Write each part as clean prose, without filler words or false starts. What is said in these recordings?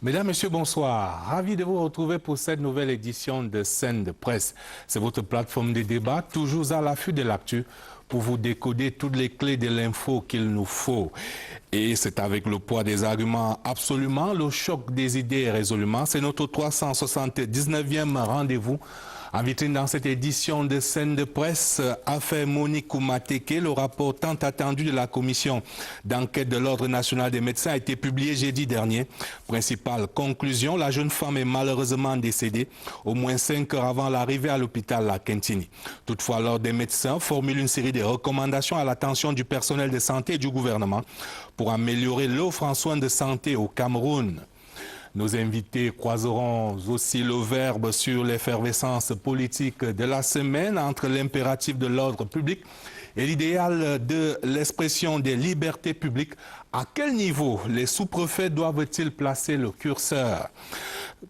Mesdames, Messieurs, bonsoir. Ravi de vous retrouver pour cette nouvelle édition de Scène de Presse. C'est votre plateforme de débat, toujours à l'affût de l'actu, pour vous décoder toutes les clés de l'info qu'il nous faut. Et c'est avec le poids des arguments absolument, le choc des idées résolument. C'est notre 379e rendez-vous. En vitrine dans cette édition de Scène de Presse, affaire Monique Oumateke, le rapport tant attendu de la commission d'enquête de l'Ordre national des médecins a été publié jeudi dernier. Principale conclusion, la jeune femme est malheureusement décédée au moins 5 heures avant l'arrivée à l'hôpital à Kentini. Toutefois, l'Ordre des médecins formule une série de recommandations à l'attention du personnel de santé et du gouvernement pour améliorer l'offre en soins de santé au Cameroun. Nos invités croiseront aussi le verbe sur l'effervescence politique de la semaine entre l'impératif de l'ordre public et l'idéal de l'expression des libertés publiques. À quel niveau les sous-préfets doivent-ils placer le curseur?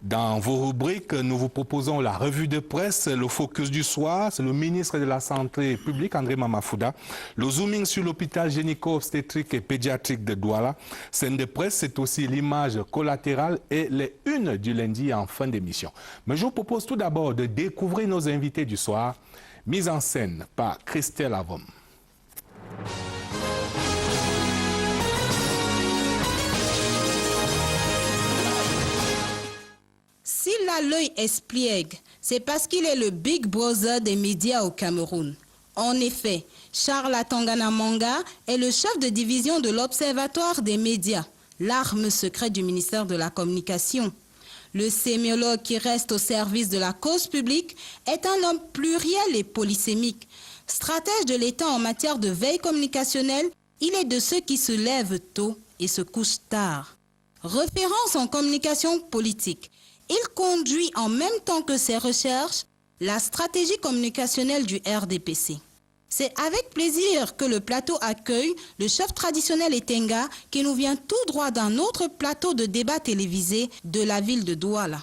Dans vos rubriques, nous vous proposons la revue de presse, le focus du soir, c'est le ministre de la Santé publique, André Mamafouda, le zooming sur l'hôpital gynéco-obstétrique et pédiatrique de Douala. Scène de presse, c'est aussi l'image collatérale et les unes du lundi en fin d'émission. Mais je vous propose tout d'abord de découvrir nos invités du soir, mise en scène par Christelle Avom. S'il a l'œil espiègle, c'est parce qu'il est le Big Brother des médias au Cameroun. En effet, Charles Atangana Manga est le chef de division de l'Observatoire des médias, l'arme secrète du ministère de la Communication. Le sémiologue qui reste au service de la cause publique est un homme pluriel et polysémique. Stratège de l'État en matière de veille communicationnelle, il est de ceux qui se lèvent tôt et se couchent tard. Référence en communication politique, il conduit en même temps que ses recherches la stratégie communicationnelle du RDPC. C'est avec plaisir que le plateau accueille le chef traditionnel Etenga qui nous vient tout droit d'un autre plateau de débat télévisé de la ville de Douala.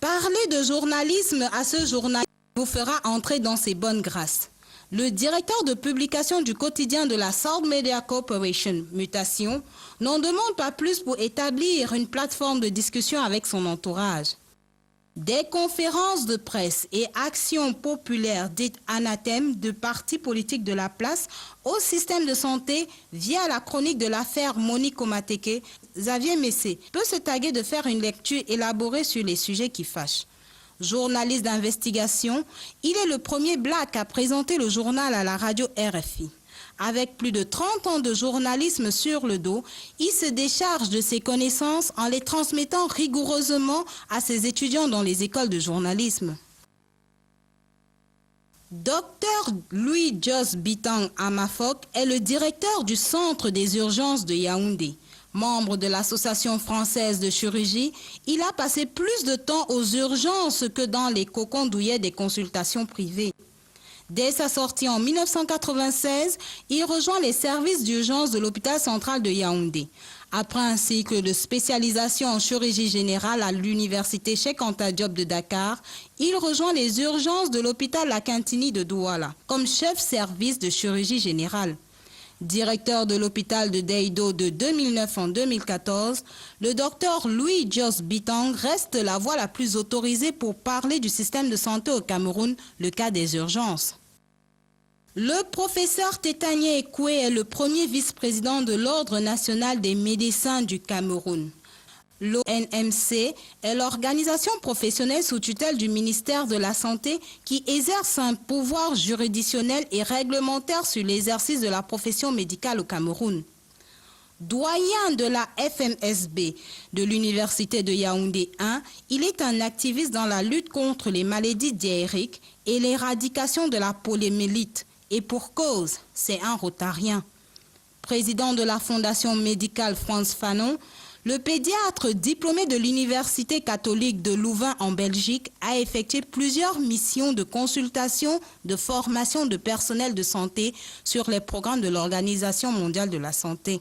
Parler de journalisme à ce journal vous fera entrer dans ses bonnes grâces. Le directeur de publication du quotidien de la South Media Corporation, Mutation, n'en demande pas plus pour établir une plateforme de discussion avec son entourage. Des conférences de presse et actions populaires dites anathèmes de partis politiques de la place au système de santé via la chronique de l'affaire Monique Oumateke, Xavier Messé peut se targuer de faire une lecture élaborée sur les sujets qui fâchent. Journaliste d'investigation, il est le premier black à présenter le journal à la radio RFI. Avec plus de 30 ans de journalisme sur le dos, il se décharge de ses connaissances en les transmettant rigoureusement à ses étudiants dans les écoles de journalisme. Dr Louis-Jos Bitang Amafok est le directeur du Centre des urgences de Yaoundé. Membre de l'Association française de chirurgie, il a passé plus de temps aux urgences que dans les cocons douillets des consultations privées. Dès sa sortie en 1996, il rejoint les services d'urgence de l'hôpital central de Yaoundé. Après un cycle de spécialisation en chirurgie générale à l'université Cheikh Anta Diop de Dakar, il rejoint les urgences de l'hôpital La Kintini de Douala comme chef service de chirurgie générale. Directeur de l'hôpital de Deido de 2009 en 2014, le docteur Louis-Jos Bitang reste la voix la plus autorisée pour parler du système de santé au Cameroun, le cas des urgences. Le professeur Tétanié Ekoué est le premier vice-président de l'Ordre national des médecins du Cameroun. L'ONMC est l'organisation professionnelle sous tutelle du ministère de la Santé qui exerce un pouvoir juridictionnel et réglementaire sur l'exercice de la profession médicale au Cameroun. Doyen de la FMSB de l'Université de Yaoundé 1, il est un activiste dans la lutte contre les maladies diarrhéiques et l'éradication de la poliomyélite. Et pour cause, c'est un rotarien. Président de la Fondation médicale France Fanon, le pédiatre diplômé de l'Université catholique de Louvain en Belgique a effectué plusieurs missions de consultation, de formation de personnel de santé sur les programmes de l'Organisation mondiale de la santé.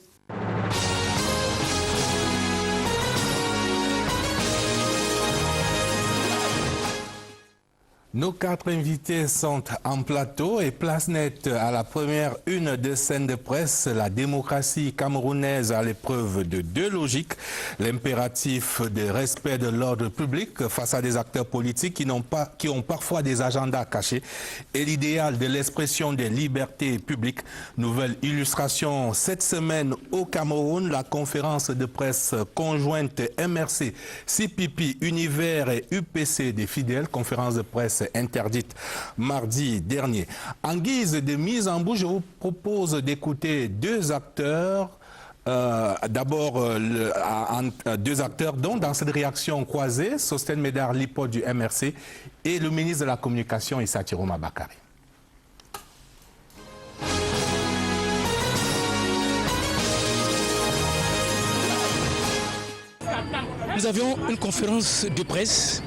Nos 4 invités sont en plateau et place nette à la première une de scène de presse. La démocratie camerounaise à l'épreuve de 2 logiques. L'impératif de respect de l'ordre public face à des acteurs politiques qui ont parfois des agendas cachés et l'idéal de l'expression des libertés publiques. Nouvelle illustration cette semaine au Cameroun, la conférence de presse conjointe MRC, CPP, Univers et UPC des fidèles, conférence de presse interdite mardi dernier. En guise de mise en bouche, je vous propose d'écouter 2 acteurs. D'abord, 2 acteurs dont dans cette réaction croisée, Sostène Médard Lipot du MRC et le ministre de la Communication, Issa Tiroma Bakary. Nous avions une conférence de presse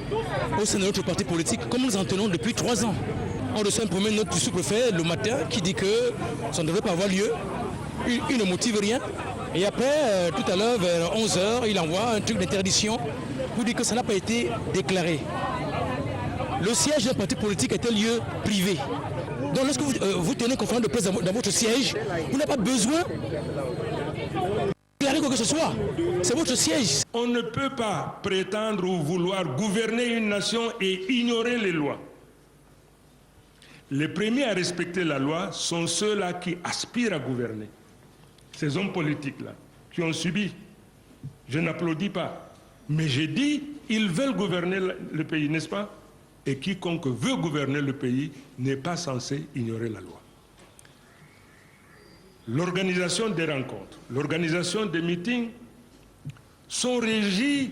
au sein de notre parti politique, comme nous en tenons depuis 3 ans. On reçoit un premier note du sous-préfet le matin qui dit que ça ne devrait pas avoir lieu. Il ne motive rien. Et après, tout à l'heure, vers 11h, il envoie un truc d'interdiction pour dire que ça n'a pas été déclaré. Le siège d'un parti politique est un lieu privé. Donc lorsque vous tenez une conférence de presse dans votre siège, vous n'avez pas besoin de déclarer quoi que ce soit. C'est votre siège. On ne peut pas prétendre ou vouloir gouverner une nation et ignorer les lois. Les premiers à respecter la loi sont ceux-là qui aspirent à gouverner. Ces hommes politiques-là, qui ont subi. Je n'applaudis pas. Mais j'ai dit, ils veulent gouverner le pays, n'est-ce pas? Et quiconque veut gouverner le pays n'est pas censé ignorer la loi. L'organisation des rencontres, l'organisation des meetings sont régis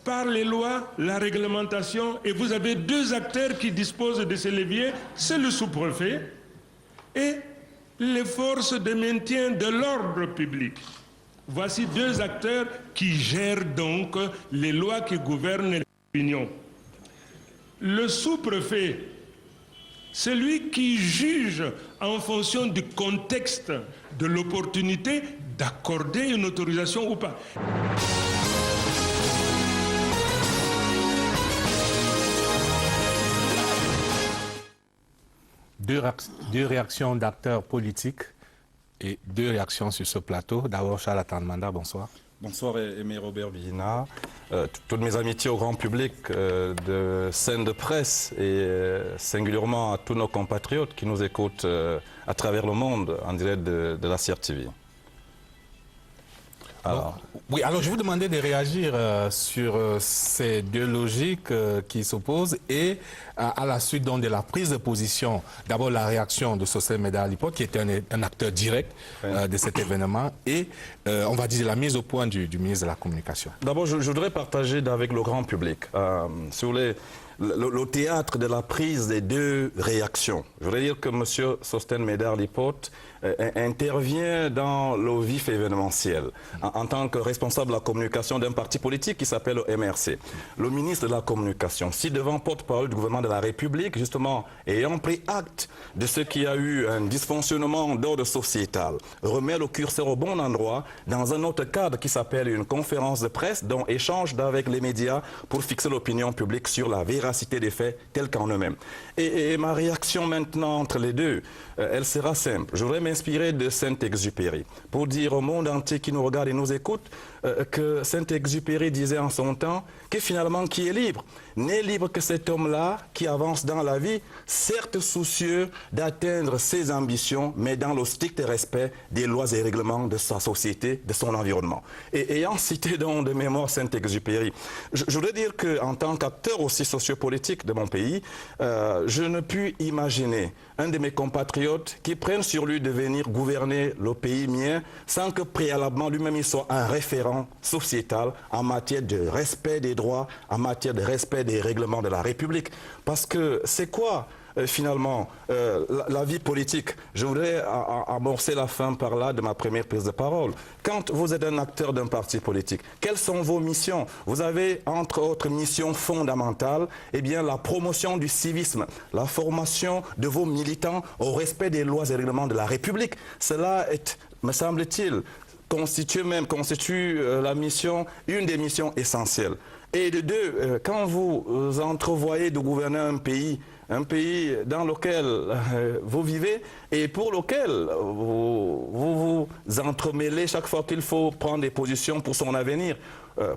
par les lois, la réglementation, et vous avez 2 acteurs qui disposent de ces leviers, c'est le sous-préfet et les forces de maintien de l'ordre public. Voici 2 acteurs qui gèrent donc les lois qui gouvernent l'opinion. Le sous-préfet, c'est lui qui juge en fonction du contexte, de l'opportunité d'accorder une autorisation ou pas. Deux réactions d'acteurs politiques et 2 réactions sur ce plateau. D'abord, Charles Atandmanda, bonsoir. Bonsoir, Aimé Robert Bina. Toutes mes amitiés au grand public de scène de presse et singulièrement à tous nos compatriotes qui nous écoutent à travers le monde en direct de la CRTV. Alors. Oui, alors je vous demandais de réagir sur ces 2 logiques qui s'opposent et à la suite donc, de la prise de position, d'abord la réaction de Sostène Médard Lipot qui était un acteur direct de cet événement et on va dire la mise au point du ministre de la Communication. D'abord, je voudrais partager avec le grand public sur le théâtre de la prise des 2 réactions. Je voudrais dire que M. Sostène Médard Lipot intervient dans le vif événementiel en tant que responsable de la communication d'un parti politique qui s'appelle le MRC. Le ministre de la Communication, si devant porte-parole du gouvernement de la République, justement, ayant pris acte de ce qui a eu un dysfonctionnement d'ordre sociétal, remet le curseur au bon endroit dans un autre cadre qui s'appelle une conférence de presse dont échange avec les médias pour fixer l'opinion publique sur la véracité des faits tels qu'en eux-mêmes. Et ma réaction maintenant entre les 2, elle sera simple. Je voudrais m'inspirer de Saint-Exupéry pour dire au monde entier qui nous regarde et nous écoute que Saint-Exupéry disait en son temps que finalement qui est libre n'est libre que cet homme-là qui avance dans la vie, certes soucieux d'atteindre ses ambitions, mais dans le strict respect des lois et règlements de sa société, de son environnement. Et ayant cité donc de mémoire Saint-Exupéry, je voudrais dire qu'en tant qu'acteur aussi sociopolitique de mon pays, je ne puis imaginer un de mes compatriotes qui prenne sur lui de venir gouverner le pays mien sans que préalablement lui-même il soit un référent sociétal en matière de respect des droits, en matière de respect des règlements de la République. Parce que c'est quoi finalement la vie politique? Je voudrais amorcer la fin par là de ma première prise de parole. Quand vous êtes un acteur d'un parti politique, quelles sont vos missions? Vous avez entre autres missions fondamentales, eh bien la promotion du civisme, la formation de vos militants au respect des lois et règlements de la République. Cela est, me semble-t-il, constitue la mission, une des missions essentielles. Et de deux, quand vous entrevoyez de gouverner un pays dans lequel vous vivez et pour lequel vous vous entremêlez chaque fois qu'il faut prendre des positions pour son avenir,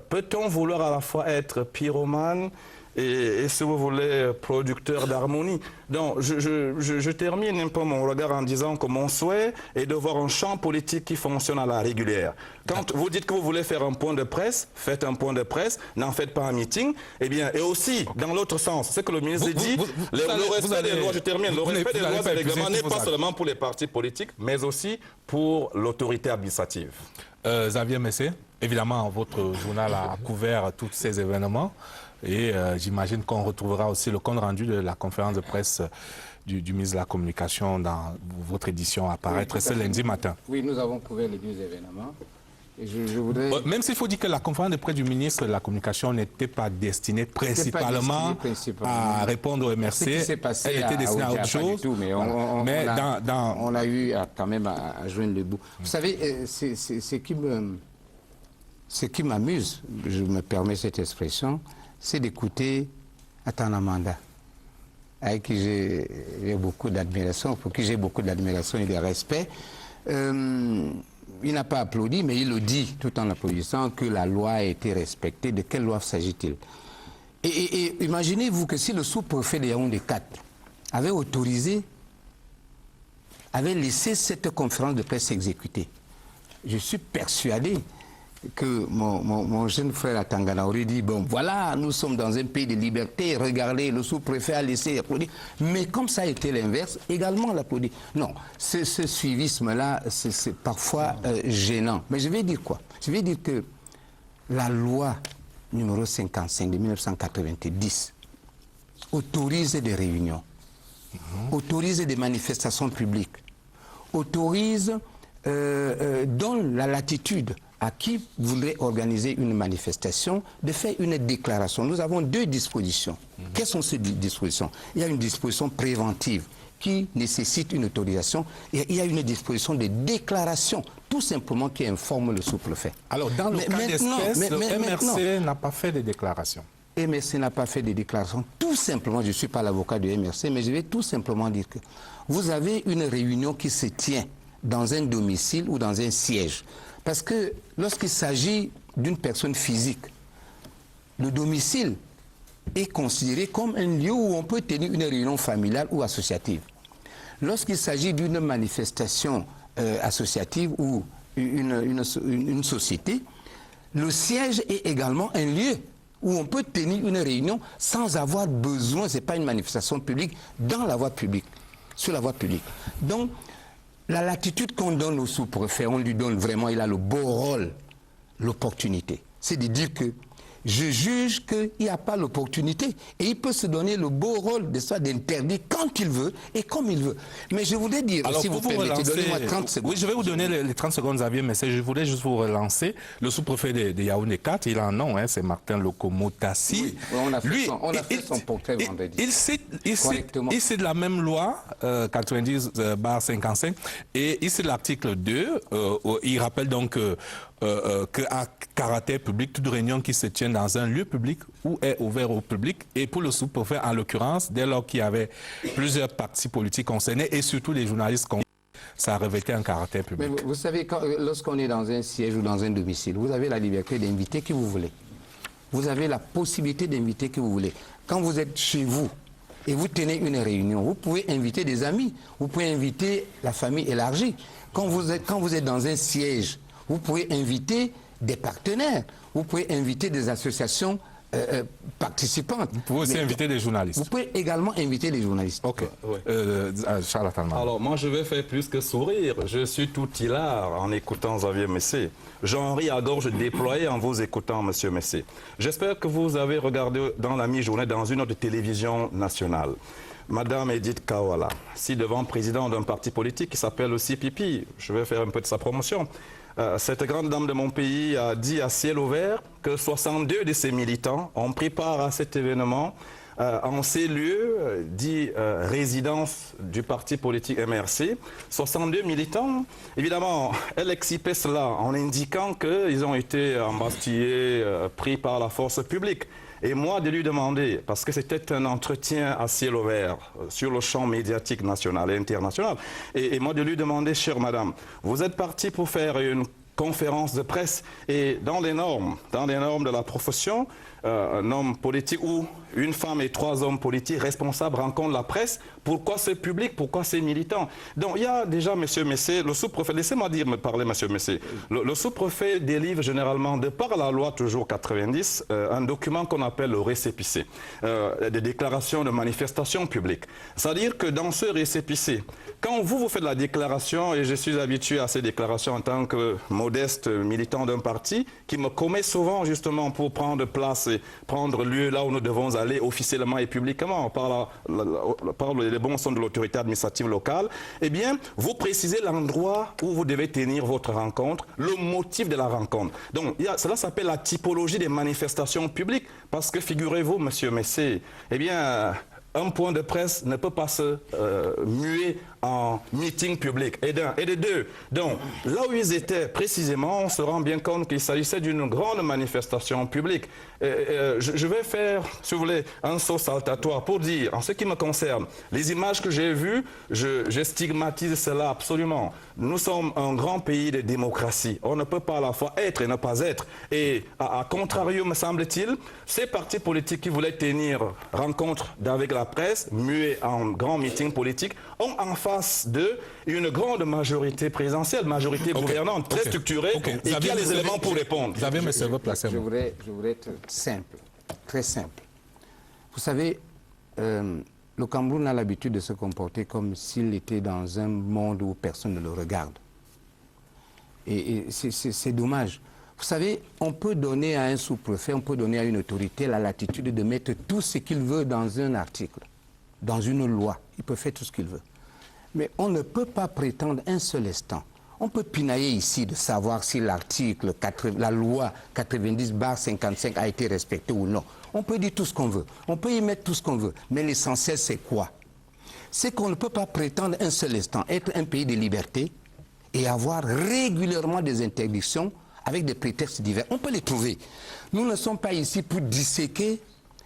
peut-on vouloir à la fois être pyromane et si vous voulez, producteur d'harmonie? Donc, je termine un peu mon regard en disant que mon souhait est de voir un champ politique qui fonctionne à la régulière. Quand vous dites que vous voulez faire un point de presse, faites un point de presse, n'en faites pas un meeting. Eh bien, et aussi, dans l'autre sens, c'est que le ministre dit, le respect des lois, je termine, le respect des lois et règlements n'est pas seulement pour les partis politiques, mais aussi pour l'autorité administrative. Xavier Messé, évidemment, votre journal a couvert tous ces événements. Et j'imagine qu'on retrouvera aussi le compte rendu de la conférence de presse du ministre de la Communication dans votre édition à paraître ce lundi matin. Oui, nous avons couvert les deux événements. Et je voudrais... Même s'il faut dire que la conférence de presse du ministre de la Communication n'était pas destinée principalement à répondre au MRC. Ce qui s'est passé elle était destinée à autre chose. Tout, mais on a eu quand même à joindre le bout. Vous savez, ce qui m'amuse, je me permets cette expression, c'est d'écouter Atanamanda, avec qui j'ai beaucoup d'admiration, pour qui j'ai beaucoup d'admiration et de respect. Il n'a pas applaudi, mais il le dit, tout en applaudissant, que la loi a été respectée. De quelle loi s'agit-il? Et imaginez-vous que si le sous-préfet de Yaoundé 4 avait autorisé, avait laissé cette conférence de presse exécuter, je suis persuadé que mon jeune frère à Tangana aurait dit, bon voilà, nous sommes dans un pays de liberté, regardez, le sous-préfet a laissé applaudir. Mais comme ça a été l'inverse, également l'applaudir. Non, ce suivisme-là, c'est parfois gênant. Mais je vais dire quoi? Je vais dire que la loi numéro 55 de 1990 autorise des réunions, autorise des manifestations publiques, autorise, donne la latitude à qui voudrait organiser une manifestation, de faire une déclaration. Nous avons deux dispositions. Quelles sont ces dispositions? Il y a une disposition préventive qui nécessite une autorisation et il y a une disposition de déclaration, tout simplement qui informe le sous-préfet. Alors, dans le cas d'espèce, le MRC n'a pas fait de déclaration. MRC n'a pas fait de déclaration. Tout simplement, je ne suis pas l'avocat de MRC, mais je vais tout simplement dire que vous avez une réunion qui se tient dans un domicile ou dans un siège. Parce que lorsqu'il s'agit d'une personne physique, le domicile est considéré comme un lieu où on peut tenir une réunion familiale ou associative. Lorsqu'il s'agit d'une manifestation associative ou une société, le siège est également un lieu où on peut tenir une réunion sans avoir besoin, ce n'est pas une manifestation publique, dans la voie publique, sur la voie publique. Donc, la latitude qu'on donne au sous-préfet, on lui donne vraiment, il a le beau rôle, l'opportunité. C'est de dire que je juge qu'il n'y a pas l'opportunité et il peut se donner le beau rôle de ça d'interdire quand il veut et comme il veut. Mais je voulais dire, alors, si vous permettez, donnez-moi 30 secondes. Oui, je vais vous donner les 30 secondes, Xavier, mais je voulais juste vous relancer. Le sous-préfet de Yaoundé 4, il a un nom, hein, c'est Martin Lokomotassi. Oui, on a fait son portrait vendredi. Il c'est de la même loi, 90/55, et ici l'article 2, il rappelle donc qu'à caractère public, toute réunion qui se tient dans un lieu public ou est ouvert au public, et pour le sous-préfet en l'occurrence, dès lors qu'il y avait plusieurs partis politiques concernés et surtout les journalistes concernés, ça revêtait un caractère public. Mais vous savez, lorsqu'on est dans un siège ou dans un domicile, vous avez la liberté d'inviter qui vous voulez. Vous avez la possibilité d'inviter qui vous voulez. Quand vous êtes chez vous et vous tenez une réunion, vous pouvez inviter des amis, vous pouvez inviter la famille élargie. Quand vous êtes dans un siège, vous pouvez inviter des partenaires, vous pouvez inviter des associations participantes. Vous pouvez aussi inviter des journalistes. Vous pouvez également inviter des journalistes. Ok. Ouais. Charles Atalman. Alors, moi, je vais faire plus que sourire. Je suis tout hilar en écoutant Xavier Messé. J'en ris à gorge déployée en vous écoutant, Monsieur Messé. J'espère que vous avez regardé dans la mi-journée dans une autre télévision nationale. Madame Edith Kawala, ci-devant président d'un parti politique qui s'appelle le CPP, je vais faire un peu de sa promotion. Cette grande dame de mon pays a dit à ciel ouvert que 62 de ses militants ont pris part à cet événement en ces lieux, dit résidence du parti politique MRC, 62 militants. Évidemment, elle excipait cela en indiquant qu'ils ont été embastillés, pris par la force publique. Et moi, de lui demander, parce que c'était un entretien à ciel ouvert sur le champ médiatique national et international, et moi de lui demander, chère madame, vous êtes parti pour faire une conférence de presse et dans les normes de la profession, un homme politique ou une femme et 3 hommes politiques responsables rencontrent la presse. Pourquoi c'est public? Pourquoi c'est militant? Donc il y a déjà, monsieur Messé, le sous-préfet, laissez-moi me parler, monsieur Messé. Le sous-préfet délivre généralement, de par la loi toujours 90, un document qu'on appelle le récépissé, des déclarations de manifestation publique. C'est-à-dire que dans ce récépissé, quand vous faites la déclaration, et je suis habitué à ces déclarations en tant que modeste militant d'un parti, qui me commet souvent justement pour prendre place et prendre lieu là où nous devons aller officiellement et publiquement par les bons sens de l'autorité administrative locale, eh bien, vous précisez l'endroit où vous devez tenir votre rencontre, le motif de la rencontre. Donc, cela s'appelle la typologie des manifestations publiques, parce que figurez-vous, monsieur Messé, eh bien, un point de presse ne peut pas se muer en meeting public. Et de deux, donc là où ils étaient précisément, on se rend bien compte qu'il s'agissait d'une grande manifestation publique. Je vais faire, si vous voulez, un saut saltatoire pour dire, en ce qui me concerne, les images que j'ai vues, je stigmatise cela absolument. Nous sommes un grand pays de démocratie. On ne peut pas à la fois être et ne pas être. Et à contrario, me semble-t-il, ces partis politiques qui voulaient tenir rencontre avec la presse, muets en grand meeting politique, ont en face d'eux une grande majorité présidentielle, majorité gouvernante, très structurée, et qui a les éléments pour répondre. Vous avez, monsieur, je voudrais être simple, très simple. Vous savez, le Cameroun a l'habitude de se comporter comme s'il était dans un monde où personne ne le regarde. Et c'est dommage. Vous savez, on peut donner à un sous-préfet, on peut donner à une autorité la latitude de mettre tout ce qu'il veut dans un article, dans une loi. Il peut faire tout ce qu'il veut. Mais on ne peut pas prétendre un seul instant. On peut pinailler ici de savoir si l'article, la loi 90/55 a été respectée ou non. On peut dire tout ce qu'on veut. On peut y mettre tout ce qu'on veut. Mais l'essentiel, c'est quoi? C'est qu'on ne peut pas prétendre un seul instant être un pays de liberté et avoir régulièrement des interdictions avec des prétextes divers. On peut les trouver. Nous ne sommes pas ici pour disséquer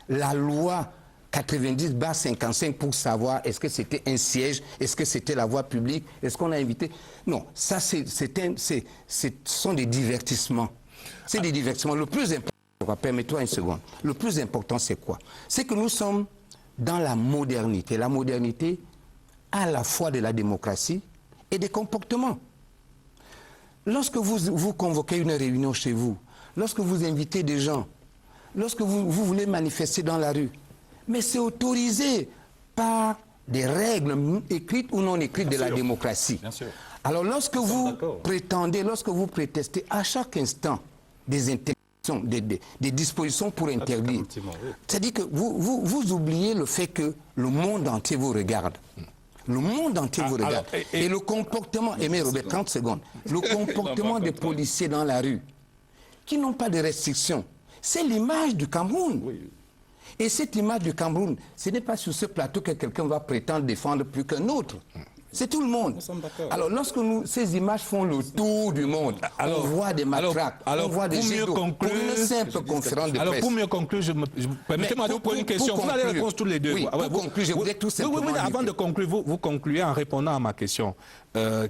la loi 90/55 pour savoir est-ce que c'était un siège, est-ce que c'était la voie publique, est-ce qu'on a invité. Non, ça ce sont des divertissements. C'est des divertissements. Le plus important, permets-toi une seconde, le plus important c'est quoi? C'est que nous sommes dans la modernité. La modernité à la fois de la démocratie et des comportements. Lorsque vous convoquez une réunion chez vous, lorsque vous invitez des gens, lorsque vous voulez manifester dans la rue, mais c'est autorisé par des règles écrites ou non écrites de la démocratie. Bien sûr. Alors lorsque vous prétendez, lorsque vous prétestez à chaque instant des interdictions, des dispositions pour interdire, c'est-à-dire que vous oubliez le fait que le monde entier vous regarde. Le monde entier vous regarde. Et le comportement, Aimé Robert, 30 secondes, le comportement des policiers dans la rue, qui n'ont pas de restrictions, c'est l'image du Cameroun. Oui. Et cette image du Cameroun, ce n'est pas sur ce plateau que quelqu'un va prétendre défendre plus qu'un autre. C'est tout le monde. Alors, lorsque ces images font le tour du monde, on voit des matraques, on voit des jets d'eau, pour une simple conférence de presse. Alors, pour mieux conclure, permettez-moi de vous poser une question. Vous allez répondre tous les deux. Oui, pour conclure, je voudrais tout simplement... Oui, avant de conclure, vous concluez en répondant à ma question,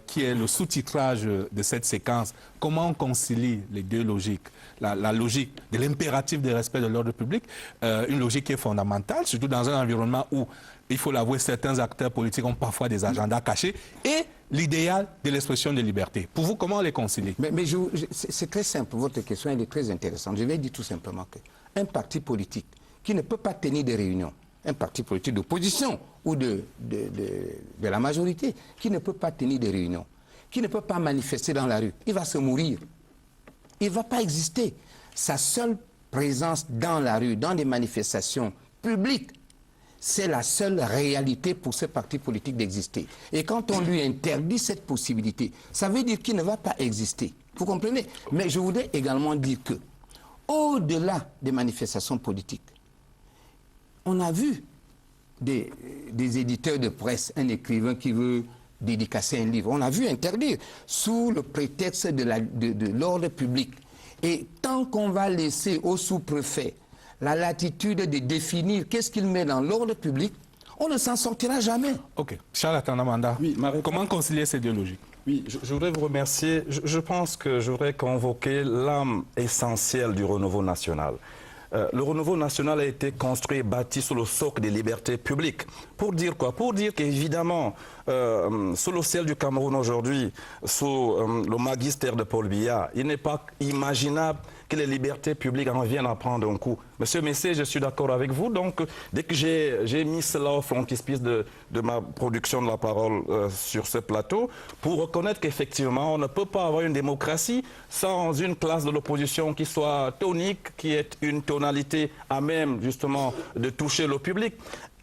qui est le sous-titrage de cette séquence. Comment on concilie les deux logiques? La logique de l'impératif de respect de l'ordre public, une logique qui est fondamentale, surtout dans un environnement où, il faut l'avouer, certains acteurs politiques ont parfois des agendas cachés, et l'idéal de l'expression de liberté. Pour vous, comment les concilier? Mais c'est très simple, votre question elle est très intéressante. Je vais dire tout simplement qu'un parti politique qui ne peut pas tenir des réunions, un parti politique d'opposition ou de la majorité, qui ne peut pas tenir des réunions, qui ne peut pas manifester dans la rue, il va se mourir. Il ne va pas exister. Sa seule présence dans la rue, dans des manifestations publiques, c'est la seule réalité pour ce parti politique d'exister. Et quand on lui interdit cette possibilité, ça veut dire qu'il ne va pas exister. Vous comprenez? Mais je voudrais également dire que, au-delà des manifestations politiques, On a vu des éditeurs de presse, un écrivain qui veut dédicacer un livre. On a vu interdire sous le prétexte de l'ordre public. Et tant qu'on va laisser au sous-préfet la latitude de définir qu'est-ce qu'il met dans l'ordre public, on ne s'en sortira jamais. Ok. Charles Atanamanda, Oui, comment concilier ces deux logiques? Oui, je voudrais vous remercier. Je pense que je voudrais convoquer l'âme essentielle du renouveau national. Le renouveau national a été construit et bâti sur le socle des libertés publiques. Pour dire quoi? Pour dire qu'évidemment, sous le ciel du Cameroun aujourd'hui, sous le magistère de Paul Biya, il n'est pas imaginable que les libertés publiques en viennent à prendre un coup. Monsieur Messé, je suis d'accord avec vous. Donc, dès que j'ai mis cela au frontispice de ma production de la parole sur ce plateau, pour reconnaître qu'effectivement, on ne peut pas avoir une démocratie sans une classe de l'opposition qui soit tonique, qui ait une tonalité à même, justement, de toucher le public.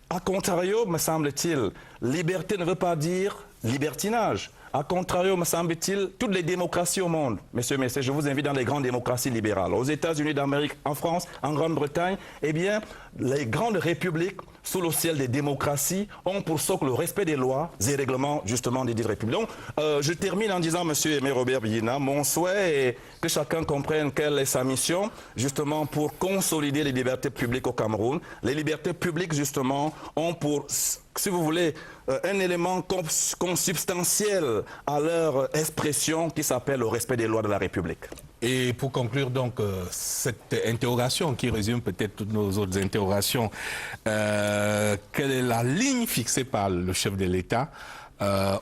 A contrario, me semble-t-il, liberté ne veut pas dire libertinage. A contrario, me semble-t-il, toutes les démocraties au monde, monsieur Messé, je vous invite dans les grandes démocraties libérales, aux États-Unis d'Amérique, en France, en Grande-Bretagne, eh bien, les grandes républiques, sous le ciel des démocraties, ont pour socle le respect des lois et règlements, justement, des dites républiques. Donc, je termine en disant, monsieur Aimé Robert Biyina, mon souhait est que chacun comprenne quelle est sa mission, justement, pour consolider les libertés publiques au Cameroun. Les libertés publiques, justement, ont pour, si vous voulez, un élément consubstantiel à leur expression qui s'appelle le respect des lois de la République. Et pour conclure donc cette interrogation qui résume peut-être toutes nos autres interrogations, quelle est la ligne fixée par le chef de l'État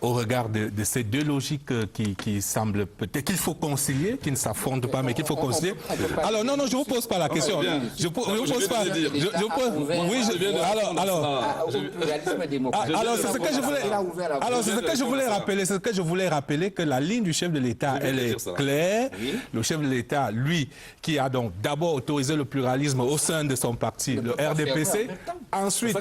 au regard de ces deux logiques qui semblent peut-être qu'il faut concilier, qui ne s'affrontent pas, mais qu'il faut concilier. Alors non, je ne vous pose pas la question. Je ne vous pose pas. Alors c'est ce que je voulais. Alors c'est ce que je voulais rappeler. C'est ce que je voulais rappeler, que la ligne du chef de l'État, elle est claire. Le chef de l'État, lui, qui a donc d'abord autorisé le pluralisme au sein de son parti, le RDPC, ensuite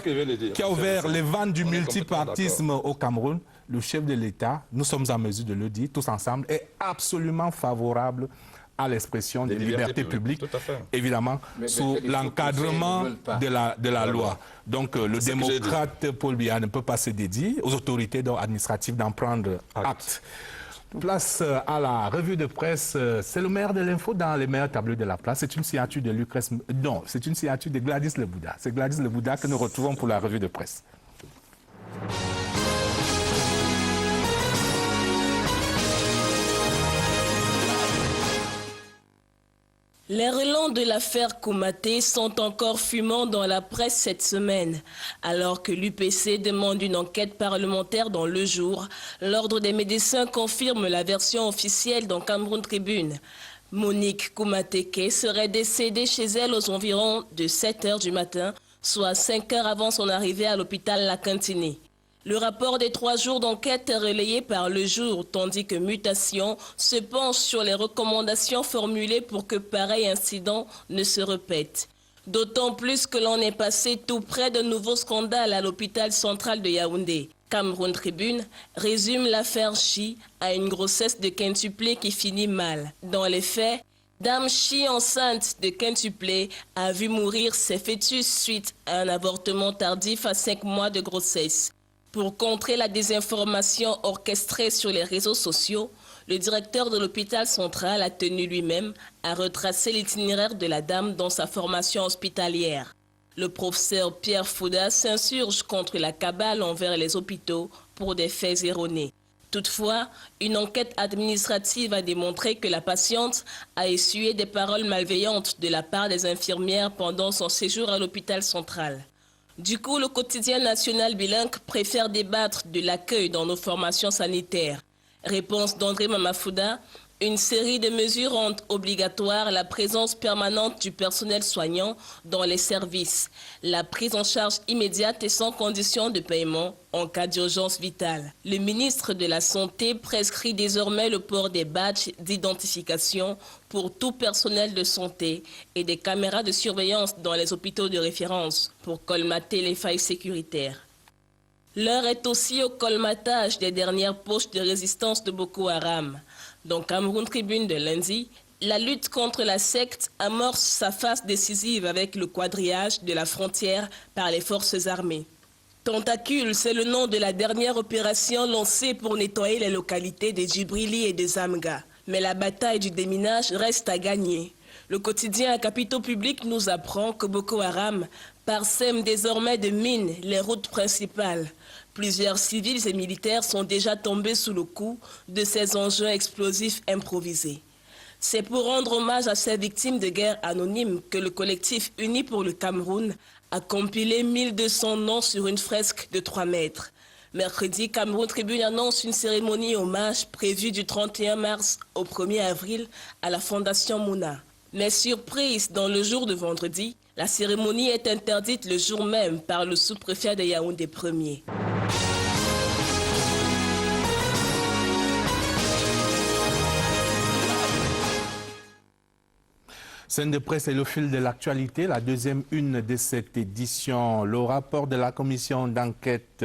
qui a ouvert les vannes du multipartisme au Cameroun. Le chef de l'État, nous sommes en mesure de le dire tous ensemble, est absolument favorable à l'expression des libertés publiques, évidemment, sous l'encadrement de la loi. Donc le démocrate Paul Biya ne peut pas se dédier aux autorités administratives d'en prendre acte. Place à la revue de presse. C'est le maire de l'info dans les meilleurs tableaux de la place. C'est une signature de Lucrèce. Non, c'est une signature de Gladys Lebouda. C'est Gladys Lebouda que nous retrouvons pour la revue de presse. Les relents de l'affaire Koumaté sont encore fumants dans la presse cette semaine. Alors que l'UPC demande une enquête parlementaire dans le jour, l'Ordre des médecins confirme la version officielle dans Cameroun Tribune. Monique Koumateke serait décédée chez elle aux environs de 7 h du matin, soit 5 heures avant son arrivée à l'hôpital La Cantini. Le rapport des 3 jours d'enquête est relayé par Le Jour, tandis que Mutation se penche sur les recommandations formulées pour que pareil incident ne se répète. D'autant plus que l'on est passé tout près de nouveaux scandales à l'hôpital central de Yaoundé. Cameroun Tribune résume l'affaire Chi à une grossesse de quintuplé qui finit mal. Dans les faits, Dame Chi, enceinte de quintuplé, a vu mourir ses fœtus suite à un avortement tardif à 5 mois de grossesse. Pour contrer la désinformation orchestrée sur les réseaux sociaux, le directeur de l'hôpital central a tenu lui-même à retracer l'itinéraire de la dame dans sa formation hospitalière. Le professeur Pierre Fouda s'insurge contre la cabale envers les hôpitaux pour des faits erronés. Toutefois, une enquête administrative a démontré que la patiente a essuyé des paroles malveillantes de la part des infirmières pendant son séjour à l'hôpital central. Du coup, le quotidien national bilingue préfère débattre de l'accueil dans nos formations sanitaires. Réponse d'André Mamafouda, une série de mesures rendent obligatoire la présence permanente du personnel soignant dans les services, la prise en charge immédiate et sans condition de paiement en cas d'urgence vitale. Le ministre de la Santé prescrit désormais le port des badges d'identification pour tout personnel de santé et des caméras de surveillance dans les hôpitaux de référence pour colmater les failles sécuritaires. L'heure est aussi au colmatage des dernières poches de résistance de Boko Haram. Dans Cameroun Tribune de lundi, La lutte contre la secte amorce sa phase décisive avec le quadrillage de la frontière par les forces armées. Tentacule, c'est le nom de la dernière opération lancée pour nettoyer les localités de Djibrili et de Zamga. Mais la bataille du déminage reste à gagner. Le quotidien à capitaux publics nous apprend que Boko Haram parsème désormais de mines les routes principales. Plusieurs civils et militaires sont déjà tombés sous le coup de ces engins explosifs improvisés. C'est pour rendre hommage à ces victimes de guerre anonymes que le collectif Unis pour le Cameroun a compilé 1200 noms sur une fresque de 3 mètres. Mercredi, Cameroun Tribune annonce une cérémonie hommage prévue du 31 mars au 1er avril à la Fondation Mouna. Mais surprise, dans le jour de vendredi, la cérémonie est interdite le jour même par le sous-préfet de Yaoundé 1er. Scène de presse est le fil de l'actualité, la deuxième une de cette édition. Le rapport de la commission d'enquête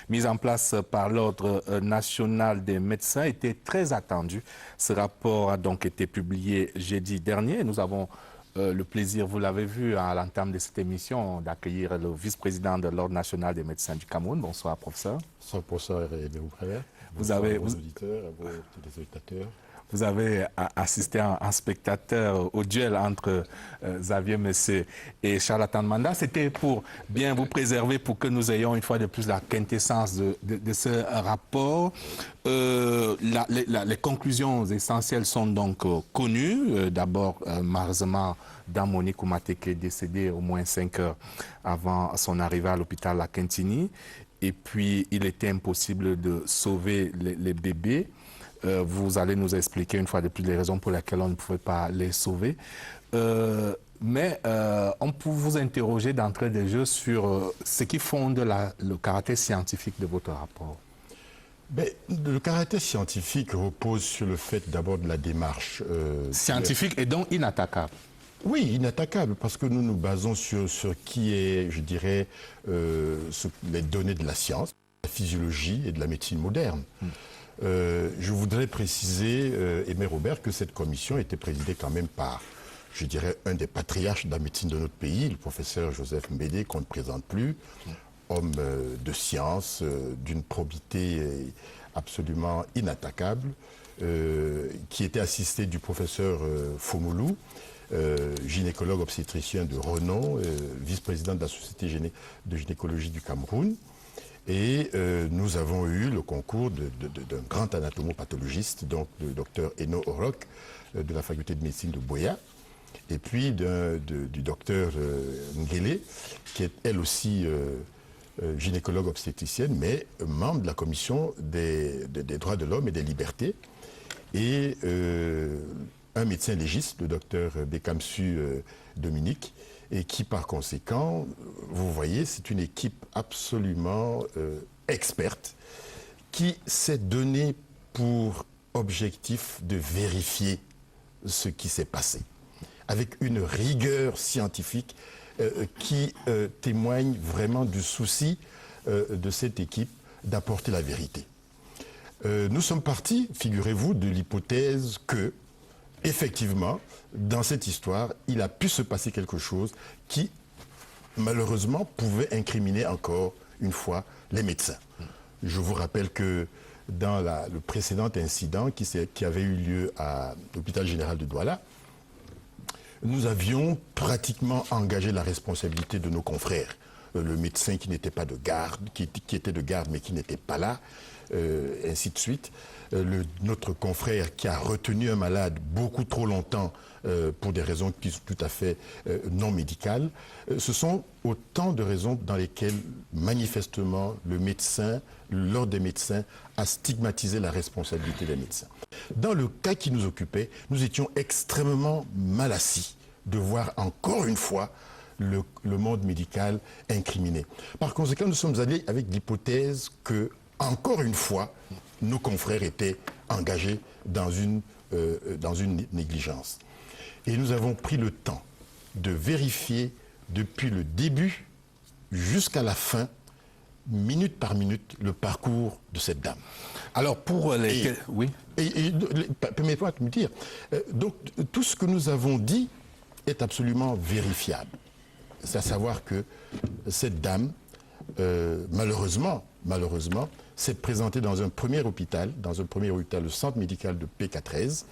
mise en place par l'Ordre national des médecins était très attendu. Ce rapport a donc été publié jeudi dernier. Nous avons le plaisir, vous l'avez vu à l'entame de cette émission, d'accueillir le vice-président de l'Ordre national des médecins du Cameroun. Bonsoir, professeur. Bonsoir, professeur Béou-Prévert. Vous avez... à vos auditeurs, à vos téléspectateurs. Vous avez assisté en spectateur au duel entre Xavier Messé et Charlatan Manda. C'était pour bien vous préserver, pour que nous ayons une fois de plus la quintessence de ce rapport. Les conclusions essentielles sont donc connues. D'abord, malheureusement, Damoni Koumateke est décédé au moins 5 heures avant son arrivée à l'hôpital à Kintini. Et puis, il était impossible de sauver les bébés. Vous allez nous expliquer une fois de plus les raisons pour lesquelles on ne pouvait pas les sauver. Mais on peut vous interroger d'entrée de jeu sur ce qui fonde le caractère scientifique de votre rapport. Le caractère scientifique repose sur le fait d'abord de la démarche. Scientifique et donc inattaquable. Oui, inattaquable, parce que nous nous basons sur ce qui est, je dirais, les données de la science, de la physiologie et de la médecine moderne. Je voudrais préciser, Aimé Robert, que cette commission était présidée quand même par, je dirais, un des patriarches de la médecine de notre pays, le professeur Joseph Mbédé, qu'on ne présente plus, homme de science, d'une probité absolument inattaquable, qui était assisté du professeur Fomoulou, gynécologue obstétricien de renom, vice-président de la Société de gynécologie du Cameroun. Et nous avons eu le concours d'un grand anatomopathologiste, donc le docteur Eno Orok, de la faculté de médecine de Boya, et puis du docteur Ngele, qui est elle aussi gynécologue obstétricienne, mais membre de la commission des droits de l'homme et des libertés, et un médecin légiste, le docteur Bekamsu Dominique, et qui, par conséquent, vous voyez, c'est une équipe absolument experte qui s'est donnée pour objectif de vérifier ce qui s'est passé, avec une rigueur scientifique qui témoigne vraiment du souci de cette équipe d'apporter la vérité. Nous sommes partis, figurez-vous, de l'hypothèse que, effectivement, dans cette histoire, il a pu se passer quelque chose qui, malheureusement, pouvait incriminer encore une fois les médecins. Je vous rappelle que dans le précédent incident qui avait eu lieu à l'hôpital général de Douala, nous avions pratiquement engagé la responsabilité de nos confrères. Le médecin qui n'était pas de garde, qui était de garde mais qui n'était pas là, ainsi de suite. Notre confrère qui a retenu un malade beaucoup trop longtemps pour des raisons qui sont tout à fait non médicales. Ce sont autant de raisons dans lesquelles, manifestement, l'ordre des médecins a stigmatisé la responsabilité des médecins. Dans le cas qui nous occupait, nous étions extrêmement mal assis de voir encore une fois le monde médical incriminé. Par conséquent, nous sommes allés avec l'hypothèse que, encore une fois, nos confrères étaient engagés dans une négligence. Et nous avons pris le temps de vérifier depuis le début jusqu'à la fin minute par minute, le parcours de cette dame. Alors, pour les... oui. Permettez-moi de me dire, donc tout ce que nous avons dit est absolument vérifiable. C'est à savoir que cette dame, malheureusement, s'est présentée dans un premier hôpital, le centre médical de PK13,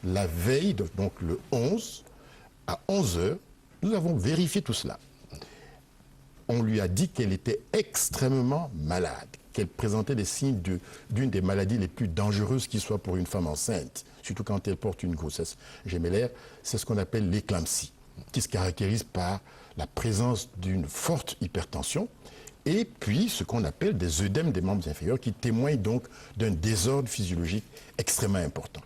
la veille, donc le 11, à 11h. Nous avons vérifié tout cela. On lui a dit qu'elle était extrêmement malade, qu'elle présentait des signes d'une des maladies les plus dangereuses qui soit pour une femme enceinte, surtout quand elle porte une grossesse gémellaire. C'est ce qu'on appelle l'éclampsie, qui se caractérise par la présence d'une forte hypertension et puis ce qu'on appelle des œdèmes des membres inférieurs qui témoignent donc d'un désordre physiologique extrêmement important.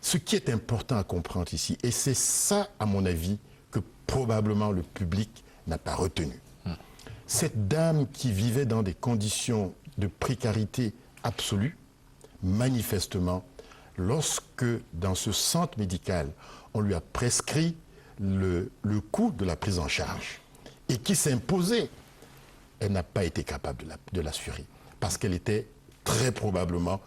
Ce qui est important à comprendre ici, et c'est ça, à mon avis, que probablement le public n'a pas retenu. Cette dame qui vivait dans des conditions de précarité absolue, manifestement, lorsque dans ce centre médical, on lui a prescrit le coût de la prise en charge et qui s'imposait, elle n'a pas été capable de l'assurer parce qu'elle était très probablement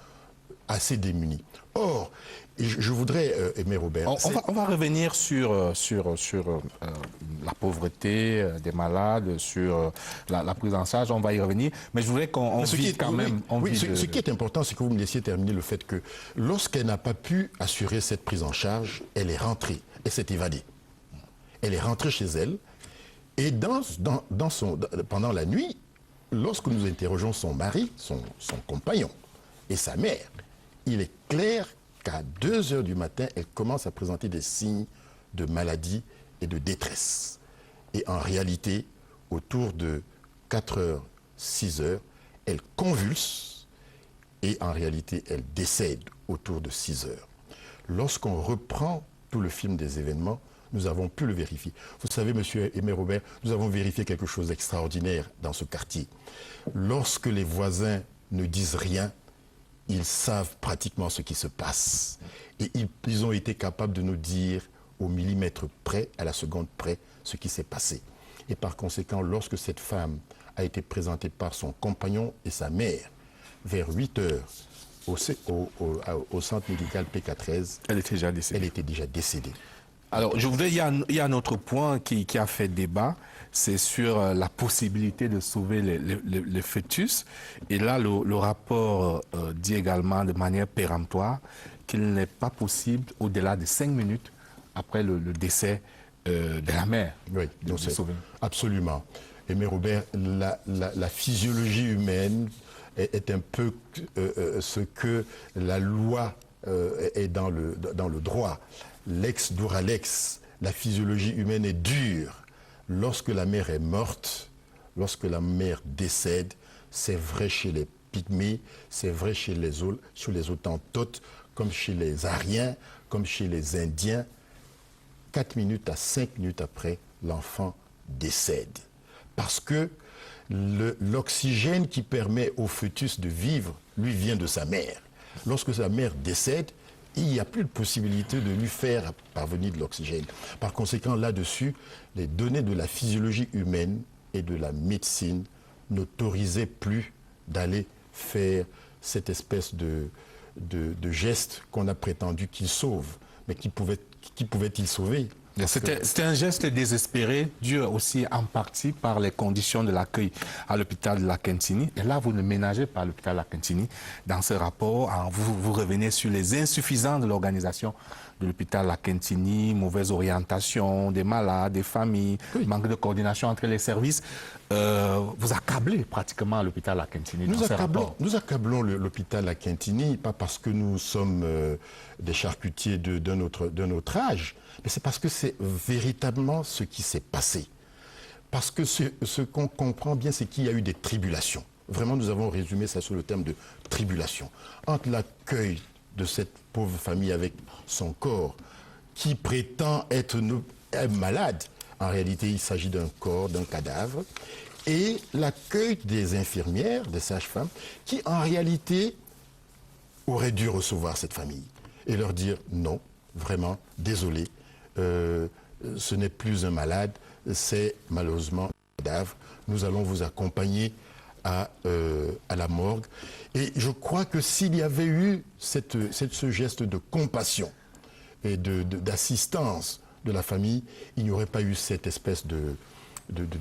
assez démunie. Or, je voudrais, Aimé Robert... On va revenir sur la pauvreté des malades, sur la prise en charge, on va y revenir, mais je voudrais qu'on vise quand même... Ce qui est important, c'est que vous me laissiez terminer le fait que lorsqu'elle n'a pas pu assurer cette prise en charge, elle est rentrée, elle s'est évadée. Elle est rentrée chez elle, et pendant la nuit, lorsque nous interrogeons son mari, son compagnon et sa mère, il est clair qu'à 2h du matin, elle commence à présenter des signes de maladie et de détresse. Et en réalité, autour de 4h, 6h, elle convulse et en réalité, elle décède autour de 6h. Lorsqu'on reprend tout le film des événements, nous avons pu le vérifier. Vous savez, monsieur Aimé Robert, nous avons vérifié quelque chose d'extraordinaire dans ce quartier. Lorsque les voisins ne disent rien, ils savent pratiquement ce qui se passe. Et ils ont été capables de nous dire au millimètre près, à la seconde près, ce qui s'est passé. Et par conséquent, lorsque cette femme a été présentée par son compagnon et sa mère, vers 8h, au centre médical PK13, elle était déjà décédée. Elle était déjà décédée. Alors, je voudrais, il y a un autre point qui a fait débat, c'est sur la possibilité de sauver les fœtus. Et là, le rapport dit également de manière péremptoire qu'il n'est pas possible, au-delà de 5 minutes après le décès de la mère, oui, de sauver. Absolument. Aimé Robert, la physiologie humaine est un peu ce que la loi est dans le droit. Lex dura lex, la physiologie humaine est dure. Lorsque la mère est morte, lorsque la mère décède, c'est vrai chez les Pygmées, c'est vrai chez les Hottentotes, comme chez les Aryens, comme chez les Indiens. 4 minutes à 5 minutes après, l'enfant décède. Parce que l'oxygène qui permet au fœtus de vivre, lui vient de sa mère. Lorsque sa mère décède, il n'y a plus de possibilité de lui faire parvenir de l'oxygène. Par conséquent, là-dessus, les données de la physiologie humaine et de la médecine n'autorisaient plus d'aller faire cette espèce de geste qu'on a prétendu qu'il sauve. Mais qui pouvait-il sauver? C'était un geste désespéré, dû aussi en partie par les conditions de l'accueil à l'hôpital de la Kentini. Et là, vous ne ménagez pas l'hôpital de la Kentini. Dans ce rapport, vous revenez sur les insuffisants de l'organisation de l'hôpital de la Kentini, mauvaise orientation des malades, des familles, oui, manque de coordination entre les services. Vous accablez pratiquement l'hôpital de la Kentini dans ce rapport. Nous accablons l'hôpital de la Kentini, pas parce que nous sommes des charcutiers d'un autre âge, mais c'est parce que c'est véritablement ce qui s'est passé. Parce que ce qu'on comprend bien, c'est qu'il y a eu des tribulations. Vraiment, nous avons résumé ça sous le terme de tribulation. Entre l'accueil de cette pauvre famille avec son corps, qui prétend être malade, en réalité, il s'agit d'un corps, d'un cadavre, et l'accueil des infirmières, des sages-femmes, qui en réalité auraient dû recevoir cette famille et leur dire non, vraiment, désolé, ce n'est plus un malade, c'est malheureusement un cadavre. Nous allons vous accompagner à la morgue. Et je crois que s'il y avait eu ce geste de compassion et d'assistance de la famille, il n'y aurait pas eu cette espèce de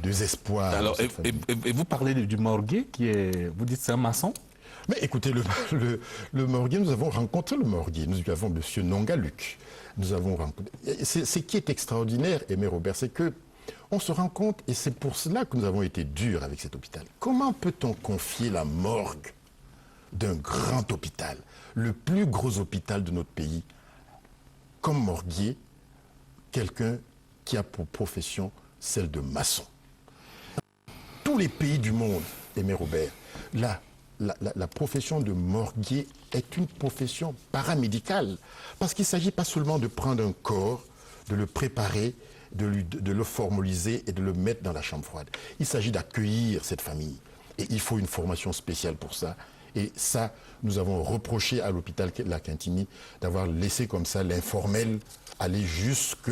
désespoir. Alors, et vous parlez du morguier qui est, vous dites c'est un maçon? Mais écoutez, le morguier, nous avons rencontré le morguier. Nous avons M. Nongaluc. Nous avons rencontré. Ce qui est extraordinaire, Aimé Robert, c'est que on se rend compte, et c'est pour cela que nous avons été durs avec cet hôpital. Comment peut-on confier la morgue d'un grand hôpital, le plus gros hôpital de notre pays, comme morguier, quelqu'un qui a pour profession celle de maçon? Tous les pays du monde, Aimé Robert, la profession de morguier est une profession paramédicale. Parce qu'il ne s'agit pas seulement de prendre un corps, de le préparer, de le formaliser et de le mettre dans la chambre froide. Il s'agit d'accueillir cette famille. Et il faut une formation spéciale pour ça. Et ça, nous avons reproché à l'hôpital La Quintini d'avoir laissé comme ça l'informel aller jusque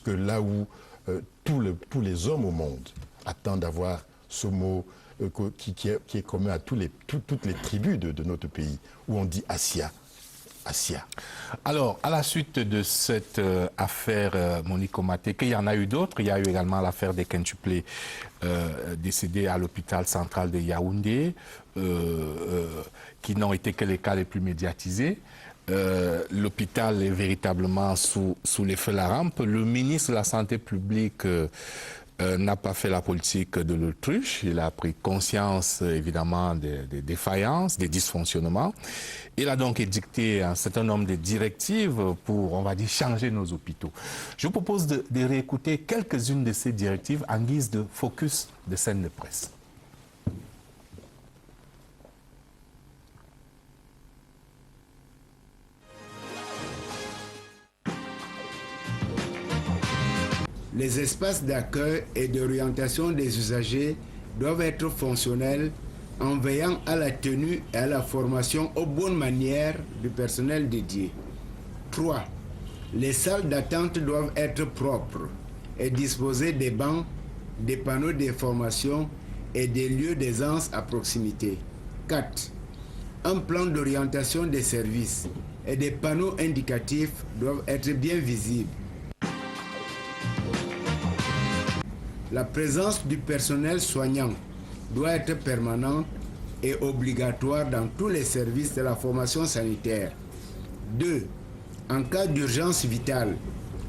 là où tous les hommes au monde attendent d'avoir ce mot qui est commun à toutes les tribus de notre pays, où on dit Assia. Assia. Alors, à la suite de cette affaire Monique Komaté, qu'il y en a eu d'autres, il y a eu également l'affaire des quintuplés décédés à l'hôpital central de Yaoundé, qui n'ont été que les cas les plus médiatisés. L'hôpital est véritablement sous les feux la rampe. Le ministre de la Santé publique n'a pas fait la politique de l'autruche. Il a pris conscience, évidemment, des défaillances, des dysfonctionnements. Il a donc édicté un certain nombre de directives pour, on va dire, changer nos hôpitaux. Je vous propose de réécouter quelques-unes de ces directives en guise de focus de scène de presse. Les espaces d'accueil et d'orientation des usagers doivent être fonctionnels en veillant à la tenue et à la formation aux bonnes manières du personnel dédié. 3. Les salles d'attente doivent être propres et disposer des bancs, des panneaux d'information et des lieux d'aisance à proximité. 4. Un plan d'orientation des services et des panneaux indicatifs doivent être bien visibles. La présence du personnel soignant doit être permanente et obligatoire dans tous les services de la formation sanitaire. 2. En cas d'urgence vitale,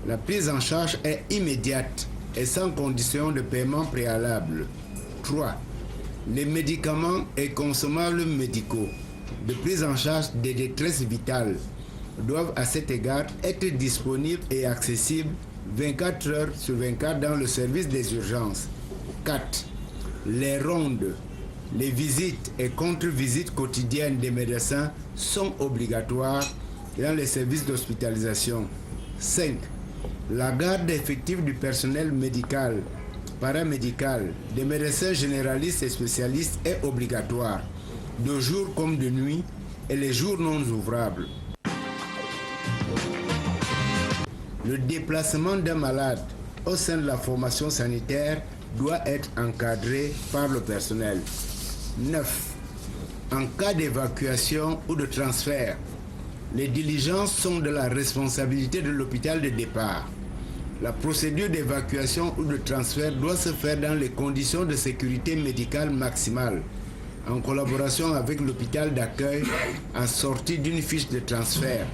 la prise en charge est immédiate et sans condition de paiement préalable. 3. Les médicaments et consommables médicaux de prise en charge des détresses vitales doivent à cet égard être disponibles et accessibles 24 heures sur 24 dans le service des urgences. 4. Les rondes, les visites et contre-visites quotidiennes des médecins sont obligatoires dans les services d'hospitalisation. 5. La garde effective du personnel médical, paramédical, des médecins généralistes et spécialistes est obligatoire, de jour comme de nuit et les jours non ouvrables. Le déplacement d'un malade au sein de la formation sanitaire doit être encadré par le personnel. 9. En cas d'évacuation ou de transfert, les diligences sont de la responsabilité de l'hôpital de départ. La procédure d'évacuation ou de transfert doit se faire dans les conditions de sécurité médicale maximale, en collaboration avec l'hôpital d'accueil, assortie d'une fiche de transfert.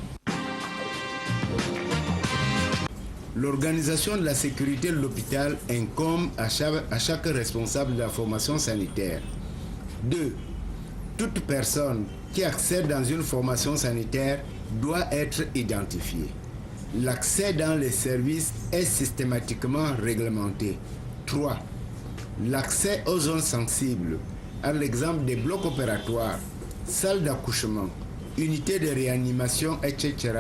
L'organisation de la sécurité de l'hôpital incombe à chaque responsable de la formation sanitaire. 2. Toute personne qui accède dans une formation sanitaire doit être identifiée. L'accès dans les services est systématiquement réglementé. 3. L'accès aux zones sensibles, à l'exemple des blocs opératoires, salles d'accouchement, unités de réanimation, etc.,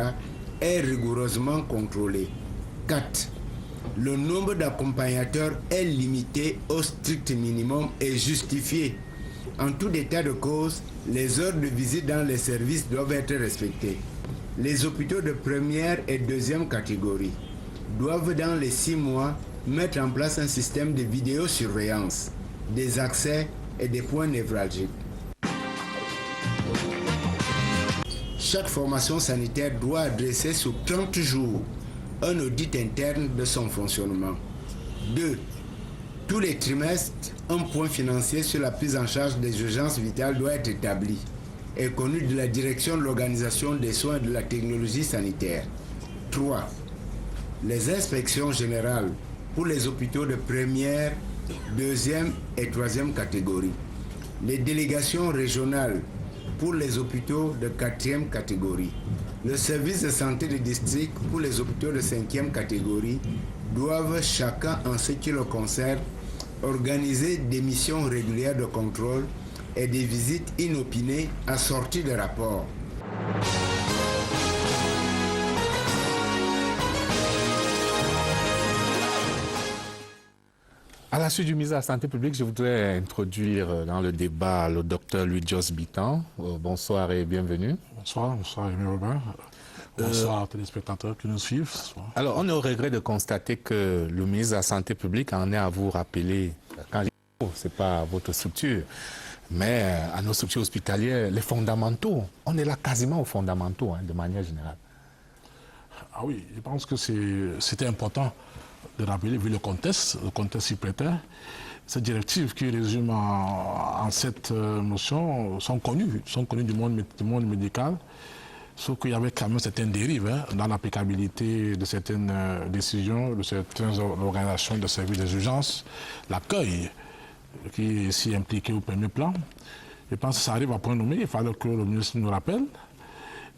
est rigoureusement contrôlé. 4. Le nombre d'accompagnateurs est limité au strict minimum et justifié. En tout état de cause, les heures de visite dans les services doivent être respectées. Les hôpitaux de première et deuxième catégorie doivent dans les 6 mois mettre en place un système de vidéosurveillance des accès et des points névralgiques. Chaque formation sanitaire doit adresser sous 30 jours un audit interne de son fonctionnement. 2. Tous les trimestres, un point financier sur la prise en charge des urgences vitales doit être établi et connu de la direction de l'organisation des soins et de la technologie sanitaire. 3. Les inspections générales pour les hôpitaux de première, deuxième et troisième catégorie. Les délégations régionales pour les hôpitaux de quatrième catégorie. Le service de santé de district pour les hôpitaux de cinquième catégorie doivent chacun, en ce qui le concerne, organiser des missions régulières de contrôle et des visites inopinées assorties de rapports. À la suite du ministre de la Santé publique, je voudrais introduire dans le débat le docteur Louis-Jos Bittan. Bonsoir et bienvenue. Bonsoir, bonsoir Aimé Robin. Bonsoir aux téléspectateurs qui nous suivent. Alors, on est au regret de constater que le ministre de la Santé publique en est à vous rappeler, quand ce n'est pas votre structure, mais à nos structures hospitalières, les fondamentaux. On est là quasiment aux fondamentaux, de manière générale. Ah oui, je pense que c'était important de rappeler, vu le contexte s'y prêtait. Ces directives qui résument en 7 notions sont connues du monde médical, sauf qu'il y avait quand même certaines dérives dans l'applicabilité de certaines décisions, de certaines organisations de services des urgences, l'accueil qui est ici impliqué au premier plan. Je pense que ça arrive à point nommé, il fallait que le ministre nous rappelle.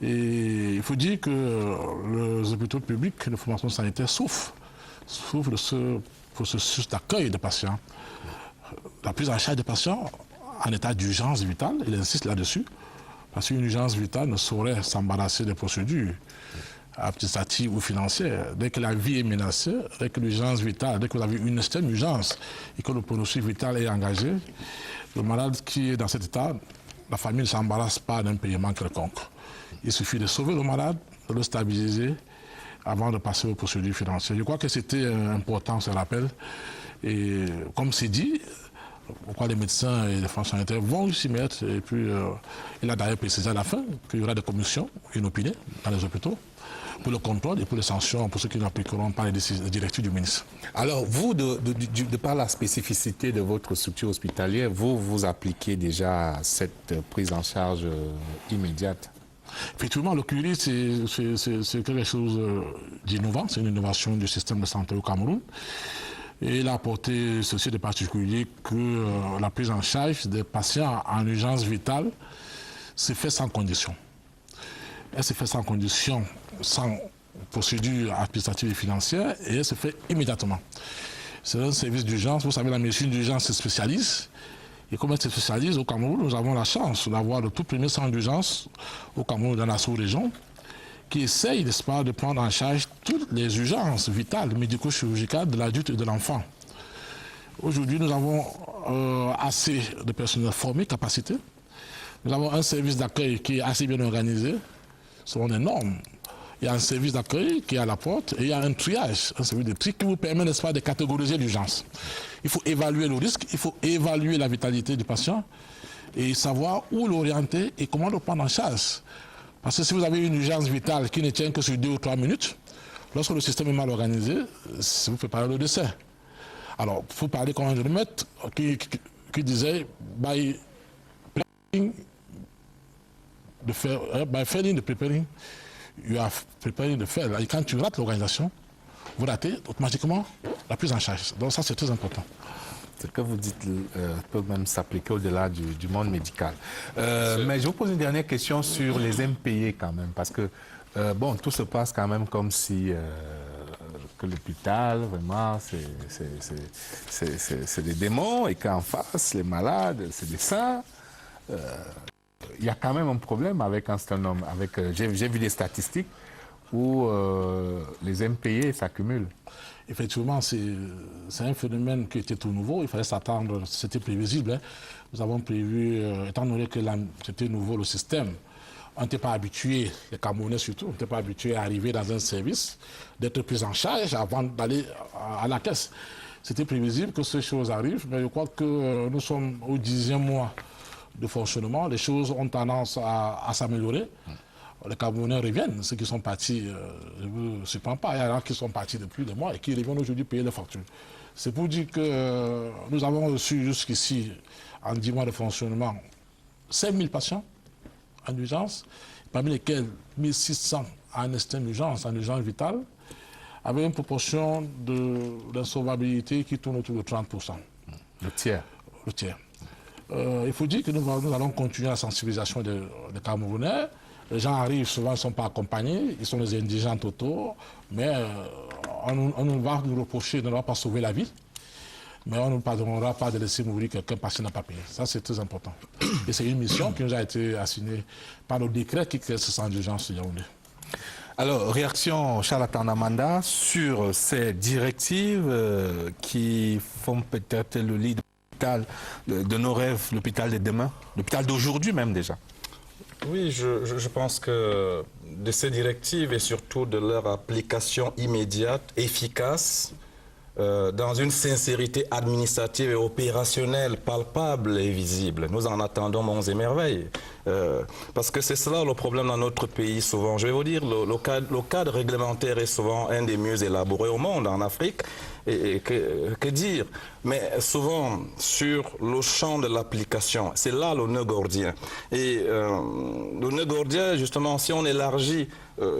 Et il faut dire que les hôpitaux publics de formation sanitaire souffrent de ce processus d'accueil des patients. La prise en charge des patients en état d'urgence vitale, il insiste là-dessus, parce qu'une urgence vitale ne saurait s'embarrasser des procédures administratives ou financières. Dès que la vie est menacée, dès que l'urgence vitale, dès que vous avez une extrême urgence et que le pronostic vital est engagé, le malade qui est dans cet état, la famille ne s'embarrasse pas d'un paiement quelconque. Il suffit de sauver le malade, de le stabiliser, avant de passer aux procédures financières. Je crois que c'était important, ce rappel. Et comme c'est dit, pourquoi les médecins et les fonctionnaires sanitaires vont s'y mettre. Et puis, il a d'ailleurs précisé à la fin qu'il y aura des commissions inopinées dans les hôpitaux pour le contrôle et pour les sanctions pour ceux qui n'appliqueront pas les directives du ministre. Alors, vous, de par la spécificité de votre structure hospitalière, vous appliquez déjà cette prise en charge immédiate? Effectivement, le QRI, c'est quelque chose d'innovant. C'est une innovation du système de santé au Cameroun. Et il a apporté ceci de particulier que la prise en charge des patients en urgence vitale se fait sans condition. Elle se fait sans condition, sans procédure administrative et financière, et elle se fait immédiatement. C'est un service d'urgence. Vous savez, la médecine d'urgence se spécialise. Et comme elle se spécialise au Cameroun, nous avons la chance d'avoir le tout premier centre d'urgence au Cameroun, dans la sous-région, qui essaye, n'est-ce pas, de prendre en charge toutes les urgences vitales, médico-chirurgicales de l'adulte et de l'enfant. Aujourd'hui, nous avons assez de personnel formé, capacité. Nous avons un service d'accueil qui est assez bien organisé, selon des normes. Il y a un service d'accueil qui est à la porte et il y a un triage, un service de tri qui vous permet, n'est-ce pas, de catégoriser l'urgence. Il faut évaluer le risque, il faut évaluer la vitalité du patient et savoir où l'orienter et comment le prendre en charge. Parce que si vous avez une urgence vitale qui ne tient que sur 2 ou 3 minutes, lorsque le système est mal organisé, vous préparez le décès. Alors, il faut parler comme un jeune maître qui disait by planning, by failing the preparing, you are preparing the fail. Et quand tu rates l'organisation, vous ratez automatiquement la prise en charge. Donc ça, c'est très important. Ce que vous dites peut même s'appliquer au-delà du monde médical. Mais je vous pose une dernière question sur les impayés quand même, parce que bon, tout se passe quand même comme si que l'hôpital, vraiment, c'est des démons et qu'en face, les malades, c'est des saints. Il y a quand même un problème avec un certain nombre. J'ai vu des statistiques où les impayés s'accumulent. Effectivement, c'est un phénomène qui était tout nouveau. Il fallait s'attendre, c'était prévisible. Nous avons prévu, étant donné que c'était nouveau le système, on n'était pas habitué, les Camerounais surtout, on n'était pas habitué à arriver dans un service, d'être pris en charge avant d'aller à la caisse. C'était prévisible que ces choses arrivent, mais je crois que nous sommes au 10e mois de fonctionnement. Les choses ont tendance à s'améliorer. Les Camerounais reviennent, ceux qui sont partis, je ne me surprends pas, il y en a qui sont partis depuis des mois et qui reviennent aujourd'hui payer les factures. C'est pour dire que nous avons reçu jusqu'ici, en 10 mois de fonctionnement, 5000 patients en urgence, parmi lesquels 1600 en extrême urgence, en urgence vitale, avec une proportion d'insolvabilité qui tourne autour de 30%. Le tiers. Le tiers. Il faut dire que nous allons continuer la sensibilisation des Camerounais. Les gens arrivent, souvent ils ne sont pas accompagnés, ils sont des indigents totaux, mais on va nous reprocher de ne pas sauver la vie, mais on ne nous pardonnera pas de laisser mourir quelqu'un parce qu'il n'a pas payé. Ça, c'est très important. Et c'est une mission qui nous a été assignée par le décret qui crée ce centre d'urgence de Yaoundé. Alors, réaction, Charles Atandamanda, sur ces directives qui font peut-être le lit de nos rêves, l'hôpital de demain, l'hôpital d'aujourd'hui même déjà. Oui, je pense que de ces directives et surtout de leur application immédiate, efficace, dans une sincérité administrative et opérationnelle palpable et visible. Nous en attendons monts et merveilles. Parce que c'est cela le problème dans notre pays souvent. Je vais vous dire, le cadre réglementaire est souvent un des mieux élaborés au monde, en Afrique. Et que dire? Mais souvent, sur le champ de l'application, c'est là le nœud gordien. Et le nœud gordien, justement, si on élargit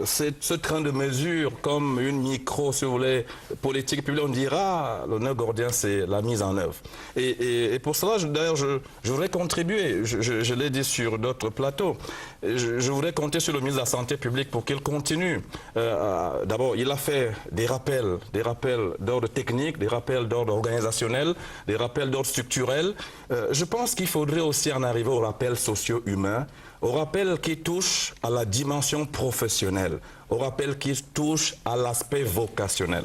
ce train de mesure comme une micro, si vous voulez, politique publique, on dira le nœud gordien, c'est la mise en œuvre. Et pour cela, d'ailleurs, je voudrais contribuer, je l'ai dit sur d'autres plateaux, je voudrais compter sur le ministre de la Santé publique pour qu'il continue. D'abord, il a fait des rappels d'ordre technique, des rappels d'ordre organisationnel, des rappels d'ordre structurel. Je pense qu'il faudrait aussi en arriver aux rappels socio-humains, aux rappels qui touchent à la dimension professionnelle, aux rappels qui touchent à l'aspect vocationnel.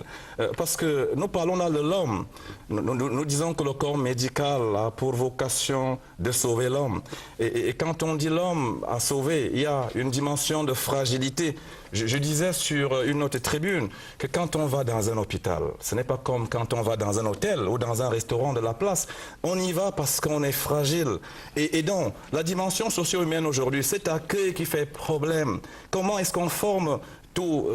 Parce que nous parlons là de l'homme. Nous disons que le corps médical a pour vocation de sauver l'homme. Et quand on dit l'homme à sauver, il y a une dimension de fragilité. Je disais sur une autre tribune que quand on va dans un hôpital, ce n'est pas comme quand on va dans un hôtel ou dans un restaurant de la place. On y va parce qu'on est fragile. Et donc, la dimension socio-humaine aujourd'hui, cet accueil qui fait problème. Comment est-ce qu'on forme tout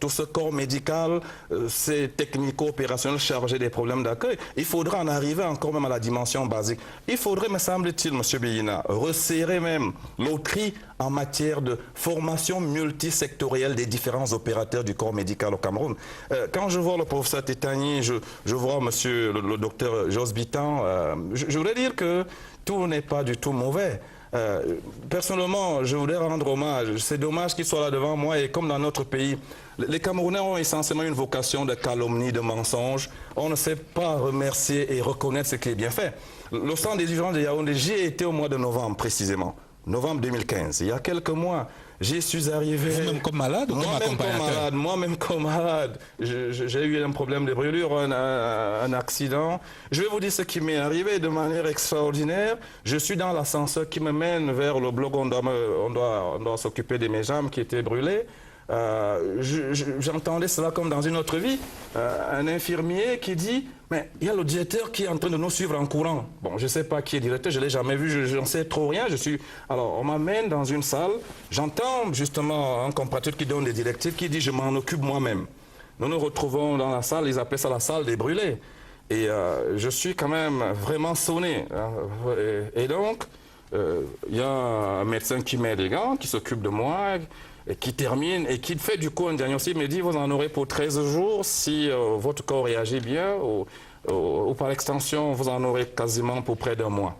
ce corps médical, ces technico-opérationnels chargés des problèmes d'accueil? Il faudra en arriver encore même à la dimension basique. Il faudrait, me semble-t-il, M. Beyina, resserrer même le tri en matière de formation multisectorielle des différents opérateurs du corps médical au Cameroun. Quand je vois le professeur Tétani, je vois monsieur le docteur Jos Bitan, je voudrais dire que tout n'est pas du tout mauvais. Personnellement, je voudrais rendre hommage. C'est dommage qu'il soit là devant moi et comme dans notre pays, les Camerounais ont essentiellement une vocation de calomnie, de mensonge. On ne sait pas remercier et reconnaître ce qui est bien fait. Le centre des urgences de Yaoundé, j'y ai été au mois de novembre précisément, novembre 2015. Il y a quelques mois, j'y suis arrivé... Vous-même comme malade ou comme accompagnateur? Moi-même comme malade. J'ai eu un problème de brûlure, un accident. Je vais vous dire ce qui m'est arrivé de manière extraordinaire. Je suis dans l'ascenseur qui me mène vers le bloc où on doit s'occuper de mes jambes qui étaient brûlées. J'entendais cela comme dans une autre vie. Un infirmier qui dit « Mais il y a le directeur qui est en train de nous suivre en courant. » Bon, je ne sais pas qui est directeur, je ne l'ai jamais vu, je n'en sais trop rien. Alors, on m'amène dans une salle. J'entends justement un compatriote qui donne des directives, qui dit « Je m'en occupe moi-même. » Nous nous retrouvons dans la salle, ils appellent ça la salle des brûlés. Et je suis quand même vraiment sonné. Et donc, il y a un médecin qui met des gants, qui s'occupe de moi, et qui termine et qui fait du coup un diagnostic, me dit vous en aurez pour 13 jours si votre corps réagit bien ou par extension vous en aurez quasiment pour près d'un mois.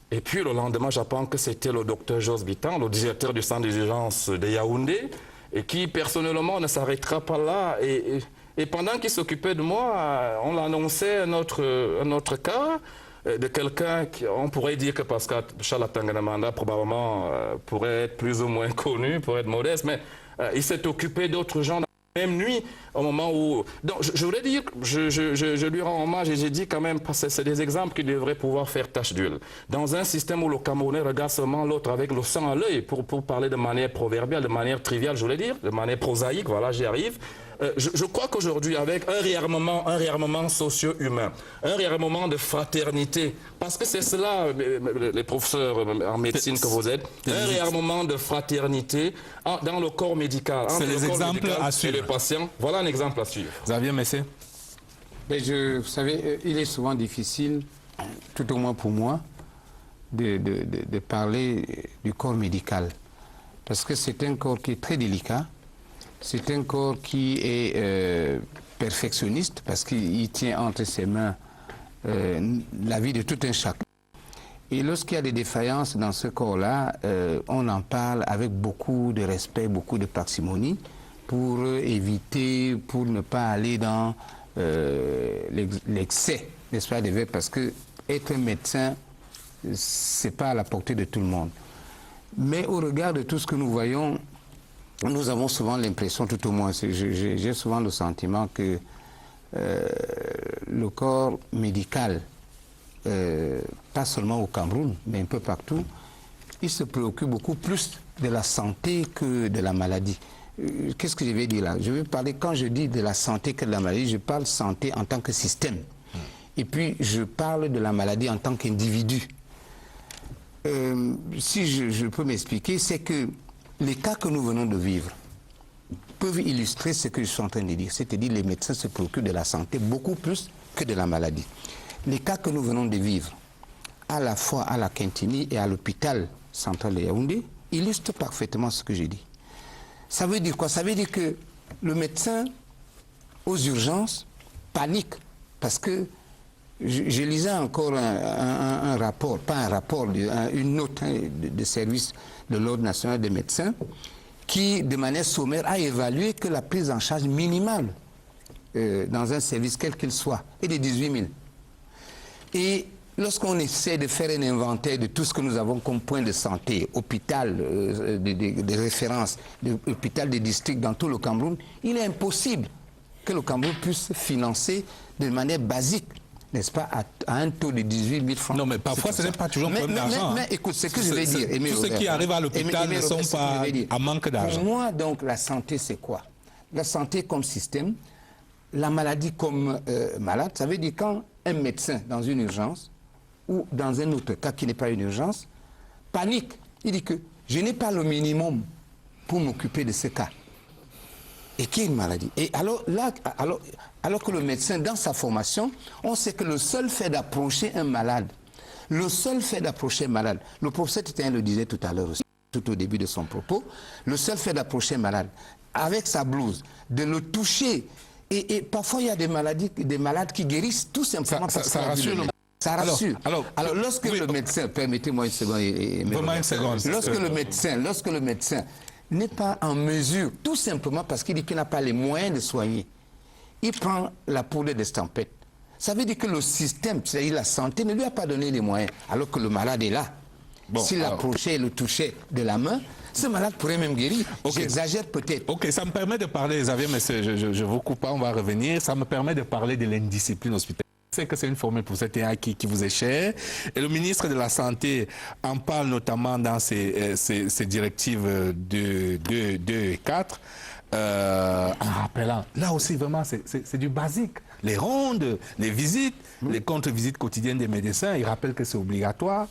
Et puis le lendemain j'apprends que c'était le docteur Jos Bitan, le directeur du centre des urgences de Yaoundé et qui personnellement ne s'arrêtera pas là et pendant qu'il s'occupait de moi on l'annonçait un autre cas de quelqu'un on pourrait dire que Pascal Charles Atandamanda probablement pourrait être plus ou moins connu, pourrait être modeste, mais il s'est occupé d'autres gens. Dans la même nuit, au moment où... Donc, je voulais dire, je lui rends hommage et j'ai dit quand même, parce que c'est des exemples qui devraient pouvoir faire tache d'huile. Dans un système où le Camerounais regarde seulement l'autre avec le sang à l'œil, pour parler de manière proverbiale, de manière triviale, je voulais dire, de manière prosaïque, voilà, j'y arrive. Je crois qu'aujourd'hui, avec un réarmement socio-humain, un réarmement de fraternité, parce que c'est cela, les professeurs en médecine que vous êtes, un réarmement de fraternité dans le corps médical, entre les le corps exemples médical à et suivre. le patient. Voilà un exemple à suivre. Xavier Messé. Mais vous savez, il est souvent difficile, tout au moins pour moi, de parler du corps médical. Parce que c'est un corps qui est très délicat. C'est un corps qui est perfectionniste parce qu'il tient entre ses mains la vie de tout un chacun. Et lorsqu'il y a des défaillances dans ce corps-là, on en parle avec beaucoup de respect, beaucoup de parcimonie pour éviter, pour ne pas aller dans l'excès, n'est-ce pas, parce que être un médecin, c'est pas à la portée de tout le monde. Mais au regard de tout ce que nous voyons, nous avons souvent l'impression, tout au moins, j'ai souvent le sentiment que le corps médical, pas seulement au Cameroun, mais un peu partout, il se préoccupe beaucoup plus de la santé que de la maladie. Qu'est-ce que je vais dire là? Je vais parler, quand je dis de la santé que de la maladie, je parle santé en tant que système. Et puis, je parle de la maladie en tant qu'individu. Si je peux m'expliquer, c'est que les cas que nous venons de vivre peuvent illustrer ce que je suis en train de dire. C'est-à-dire les médecins se préoccupent de la santé beaucoup plus que de la maladie. Les cas que nous venons de vivre, à la fois à la Quintini et à l'hôpital central de Yaoundé, illustrent parfaitement ce que j'ai dit. Ça veut dire quoi? Ça veut dire que le médecin, aux urgences, panique. Parce que je lisais encore un rapport, pas un rapport, une note de service de l'Ordre national des médecins, qui, de manière sommaire, a évalué que la prise en charge minimale dans un service, quel qu'il soit, est de 18 000. Et lorsqu'on essaie de faire un inventaire de tout ce que nous avons comme point de santé, hôpital de référence, hôpital de district dans tout le Cameroun, il est impossible que le Cameroun puisse financer de manière basique, n'est-ce pas, à un taux de 18 000 francs. Non, mais parfois, ce n'est pas toujours un problème d'argent. Mais écoute, ce que je vais dire... Tous ceux qui arrivent à l'hôpital ne sont pas à manque d'argent. Pour moi, donc, la santé, c'est quoi? La santé comme système, la maladie comme malade, ça veut dire quand un médecin, dans une urgence, ou dans un autre cas qui n'est pas une urgence, panique. Il dit que je n'ai pas le minimum pour m'occuper de ce cas. Et qui est une maladie. Et alors, là, alors que le médecin, dans sa formation, on sait que le seul fait d'approcher un malade, le professeur Titain le disait tout à l'heure aussi, tout au début de son propos, le seul fait d'approcher un malade, avec sa blouse, de le toucher, et parfois il y a des malades qui guérissent tout simplement parce que ça rassure. Ça rassure. Alors lorsque le médecin, permettez-moi une seconde, lorsque le médecin n'est pas en mesure, tout simplement parce qu'il dit qu'il n'a pas les moyens de soigner, il prend la poudre d'estampette. Ça veut dire que le système, c'est-à-dire la santé, ne lui a pas donné les moyens, alors que le malade est là. Bon, s'il approchait et le touchait de la main, ce malade pourrait même guérir. Okay. J'exagère peut-être. Ok, ça me permet de parler, Xavier, mais je vous coupe pas, on va revenir. Ça me permet de parler de l'indiscipline hospitalière. Je sais que c'est une formule pour cette qui vous est chère. Et le ministre de la Santé en parle notamment dans ses directives 2 et 4, en rappelant, là aussi vraiment c'est du basique. Les rondes, les visites, les contre-visites quotidiennes des médecins, il rappelle que c'est obligatoire.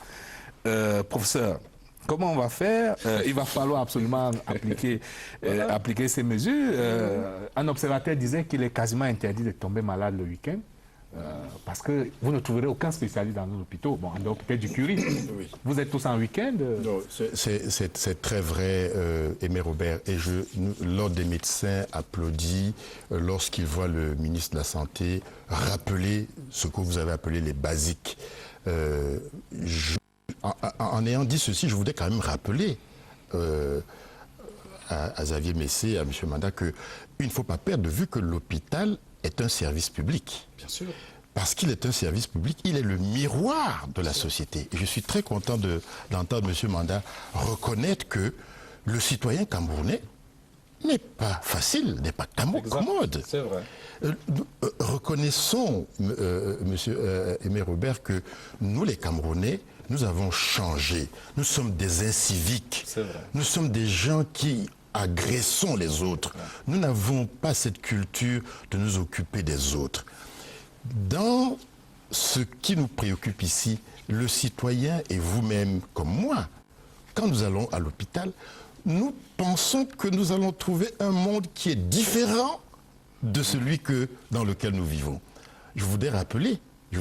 Professeur, comment on va faire? Il va falloir absolument appliquer ces mesures. Un observateur disait qu'il est quasiment interdit de tomber malade le week-end. Parce que vous ne trouverez aucun spécialiste dans nos hôpitaux. Bon, en dehors peut-être du Curie. Oui. Vous êtes tous en week-end. Non, c'est très vrai, Aimé Robert. Et l'Ordre des médecins applaudit lorsqu'il voit le ministre de la Santé rappeler ce que vous avez appelé les basiques. En ayant dit ceci, je voudrais quand même rappeler à Xavier Messé et à M. Manda qu'il ne faut pas perdre de vue que l'hôpital est un service public. Bien sûr. Parce qu'il est un service public, il est le miroir de la société. Et je suis très content d'entendre M. Manda reconnaître que le citoyen camerounais n'est pas facile, n'est pas commode. C'est vrai. Reconnaissons, monsieur Aimé Robert, que nous, les Camerounais, nous avons changé. Nous sommes des inciviques. C'est vrai. Nous sommes des gens qui agressons les autres. Nous n'avons pas cette culture de nous occuper des autres. Dans ce qui nous préoccupe ici, le citoyen et vous-même, comme moi, quand nous allons à l'hôpital, nous pensons que nous allons trouver un monde qui est différent de celui dans lequel nous vivons. Je voudrais rappeler Que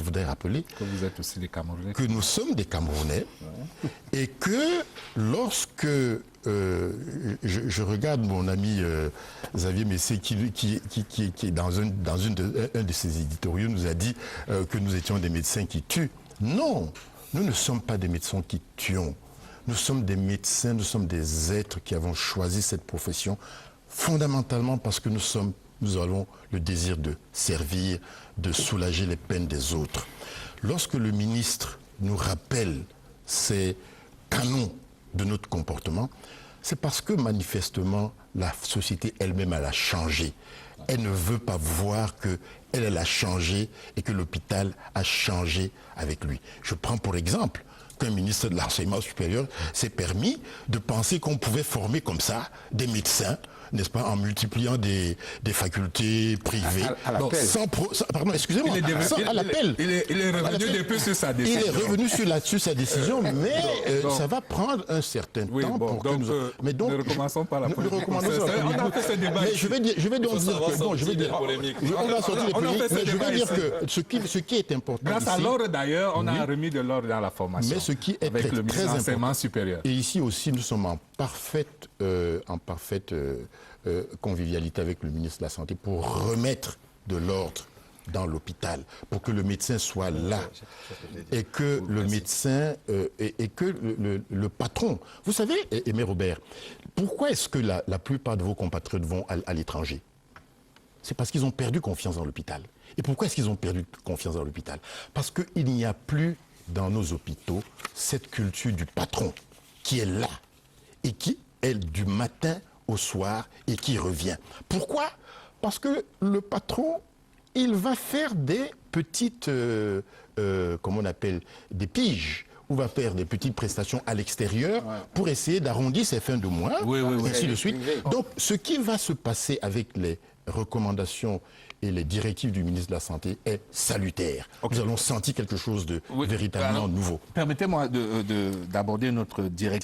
vous êtes aussi des Camerounais. que nous sommes des Camerounais et que lorsque je regarde mon ami Xavier Messé qui dans un de ses éditoriaux nous a dit que nous étions des médecins qui tuent. Non, nous ne sommes pas des médecins qui tuons. Nous sommes des médecins, nous sommes des êtres qui avons choisi cette profession fondamentalement parce que nous avons le désir de servir, de soulager les peines des autres. Lorsque le ministre nous rappelle ces canons de notre comportement, c'est parce que manifestement la société elle-même elle a changé. Elle ne veut pas voir qu'elle a changé et que l'hôpital a changé avec lui. Je prends pour exemple qu'un ministre de l'enseignement supérieur s'est permis de penser qu'on pouvait former comme ça des médecins, n'est-ce pas, en multipliant des facultés privées. Pardon, excusez-moi, à l'appel. Il est revenu depuis sur sa décision. Il est revenu sur sa décision, mais ça va prendre un certain temps pour que nous... Mais donc, ne recommençons pas la polémique. On a fait ce débat. Mais je vais dire que... Bon, je vais dire... On a sorti les polémiques, mais je vais dire que ce qui est important grâce à l'ordre d'ailleurs, on a remis de l'ordre dans la formation. Mais ce qui est avec le très enseignement important. supérieur. Et ici aussi, nous sommes en parfaite convivialité avec le ministre de la Santé pour remettre de l'ordre dans l'hôpital, pour que le médecin soit là et que le médecin et que le patron. Vous savez, Aimé Robert, pourquoi est-ce que la plupart de vos compatriotes vont à l'étranger? C'est parce qu'ils ont perdu confiance dans l'hôpital. Et pourquoi est-ce qu'ils ont perdu confiance dans l'hôpital? Parce qu'il n'y a plus dans nos hôpitaux cette culture du patron qui est là et qui est du matin au soir et qui revient. Pourquoi? Parce que le patron, il va faire des petites, comment on appelle, des piges, ou va faire des petites prestations à l'extérieur pour essayer d'arrondir ses fins de mois, et ainsi de suite. Donc, ce qui va se passer avec les recommandations et les directives du ministre de la Santé est salutaire. Nous allons sentir quelque chose de véritablement nouveau. Permettez-moi d'aborder notre directive.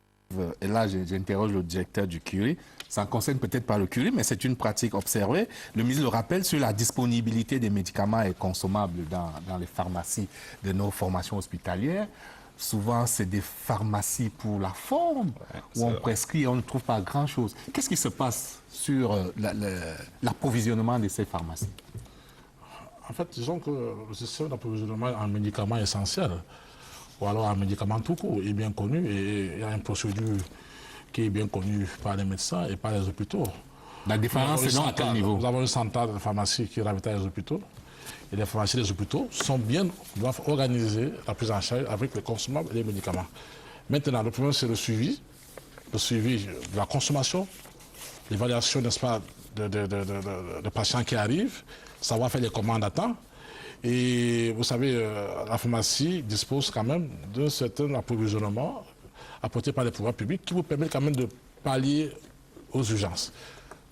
Et là, j'interroge le directeur du Curie. Ça ne concerne peut-être pas le Curie, mais c'est une pratique observée. Le ministre le rappelle sur la disponibilité des médicaments et consommables dans les pharmacies de nos formations hospitalières. Souvent, c'est des pharmacies pour la forme, où on prescrit et on ne trouve pas grand-chose. Qu'est-ce qui se passe sur l'approvisionnement de ces pharmacies? En fait, disons que le système d'approvisionnement en médicaments essentiels, ou alors un médicament tout court, est bien connu et il y a une procédure qui est bien connue par les médecins et par les hôpitaux. La différence, c'est non à quel niveau? Nous avons une centrale de pharmacie qui ravitaille les hôpitaux et les pharmacies des hôpitaux doivent organiser la prise en charge avec les consommables et les médicaments. Maintenant, le problème, c'est le suivi de la consommation, l'évaluation, n'est-ce pas, de patients qui arrivent, savoir faire les commandes à temps. Et vous savez, la pharmacie dispose quand même d'un certain approvisionnement apporté par les pouvoirs publics qui vous permet quand même de pallier aux urgences,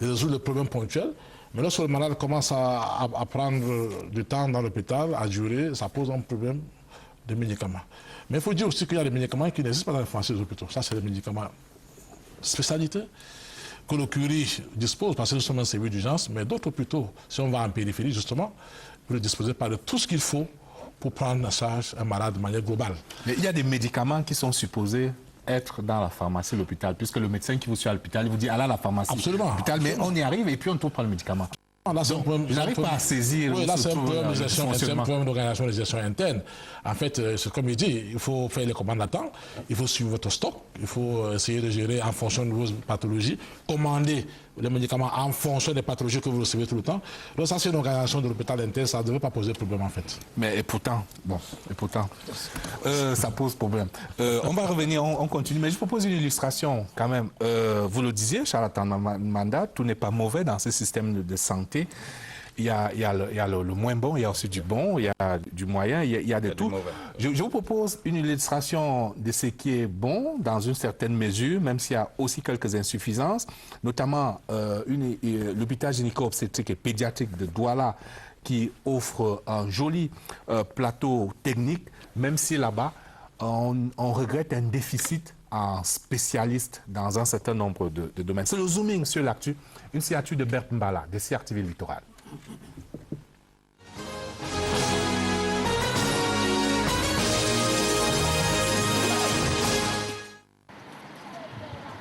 de résoudre le problème ponctuel. Mais lorsque le malade commence à prendre du temps dans l'hôpital, à durer, ça pose un problème de médicaments. Mais il faut dire aussi qu'il y a des médicaments qui n'existent pas dans les pharmacies des hôpitaux. Ça, c'est des médicaments spécialité que le Curie dispose, parce que nous sommes un service d'urgence, mais d'autres hôpitaux, si on va en périphérie justement, ne disposer pas de tout ce qu'il faut pour prendre en charge un malade de manière globale. Mais il y a des médicaments qui sont supposés être dans la pharmacie de l'hôpital, puisque le médecin qui vous suit à l'hôpital, il vous dit, allez à la pharmacie. Absolument. Mais on y arrive et puis on ne trouve pas le médicament. Là, je n'arrive pas à saisir. Oui, là, c'est un problème d'organisation de gestion interne. En fait, c'est comme il dit, il faut faire les commandes à temps, il faut suivre votre stock, il faut essayer de gérer en fonction de vos pathologies, commander les médicaments en fonction des pathologies que vous recevez tout le temps. Donc ça, c'est une organisation de l'hôpital interne, ça ne devait pas poser problème en fait. Mais et pourtant, ça pose problème. On va revenir, on continue, mais je propose une illustration quand même. Vous le disiez, Charlatan Manda, tout n'est pas mauvais dans ce système de santé. Il y a le moins bon, il y a aussi du bon, il y a du moyen, il y a de tout. Je vous propose une illustration de ce qui est bon dans une certaine mesure, même s'il y a aussi quelques insuffisances, notamment l'hôpital gynéco-obstétrique et pédiatrique de Douala qui offre un joli plateau technique, même si là-bas, on regrette un déficit en spécialistes dans un certain nombre de domaines. C'est le zooming sur l'actu, une signature de Bert Mbala, de CRTV Littoral.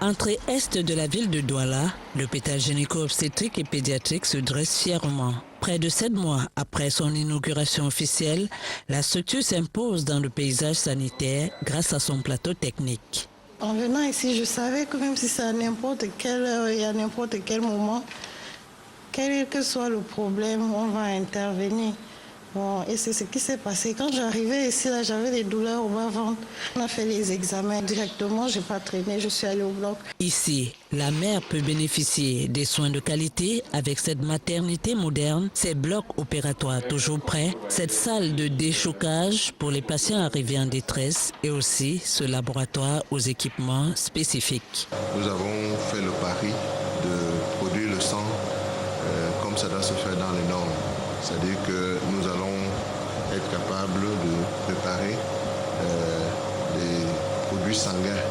Entrée est de la ville de Douala, l'hôpital gynéco-obstétrique et pédiatrique se dresse fièrement. Près de 7 mois après son inauguration officielle, la structure s'impose dans le paysage sanitaire grâce à son plateau technique. En venant ici, je savais que même si c'est à n'importe quelle heure et à n'importe quel moment, quel que soit le problème, on va intervenir. Bon, et c'est ce qui s'est passé. Quand j'arrivais ici, là, j'avais des douleurs au bas-ventre. On a fait les examens directement, je n'ai pas traîné, je suis allée au bloc. Ici, la mère peut bénéficier des soins de qualité avec cette maternité moderne, ces blocs opératoires toujours prêts, cette salle de déchocage pour les patients arrivés en détresse et aussi ce laboratoire aux équipements spécifiques. Nous avons fait le pari de produire le sang comme ça doit se faire dans les normes. C'est-à-dire que nous allons être capables de préparer des produits sanguins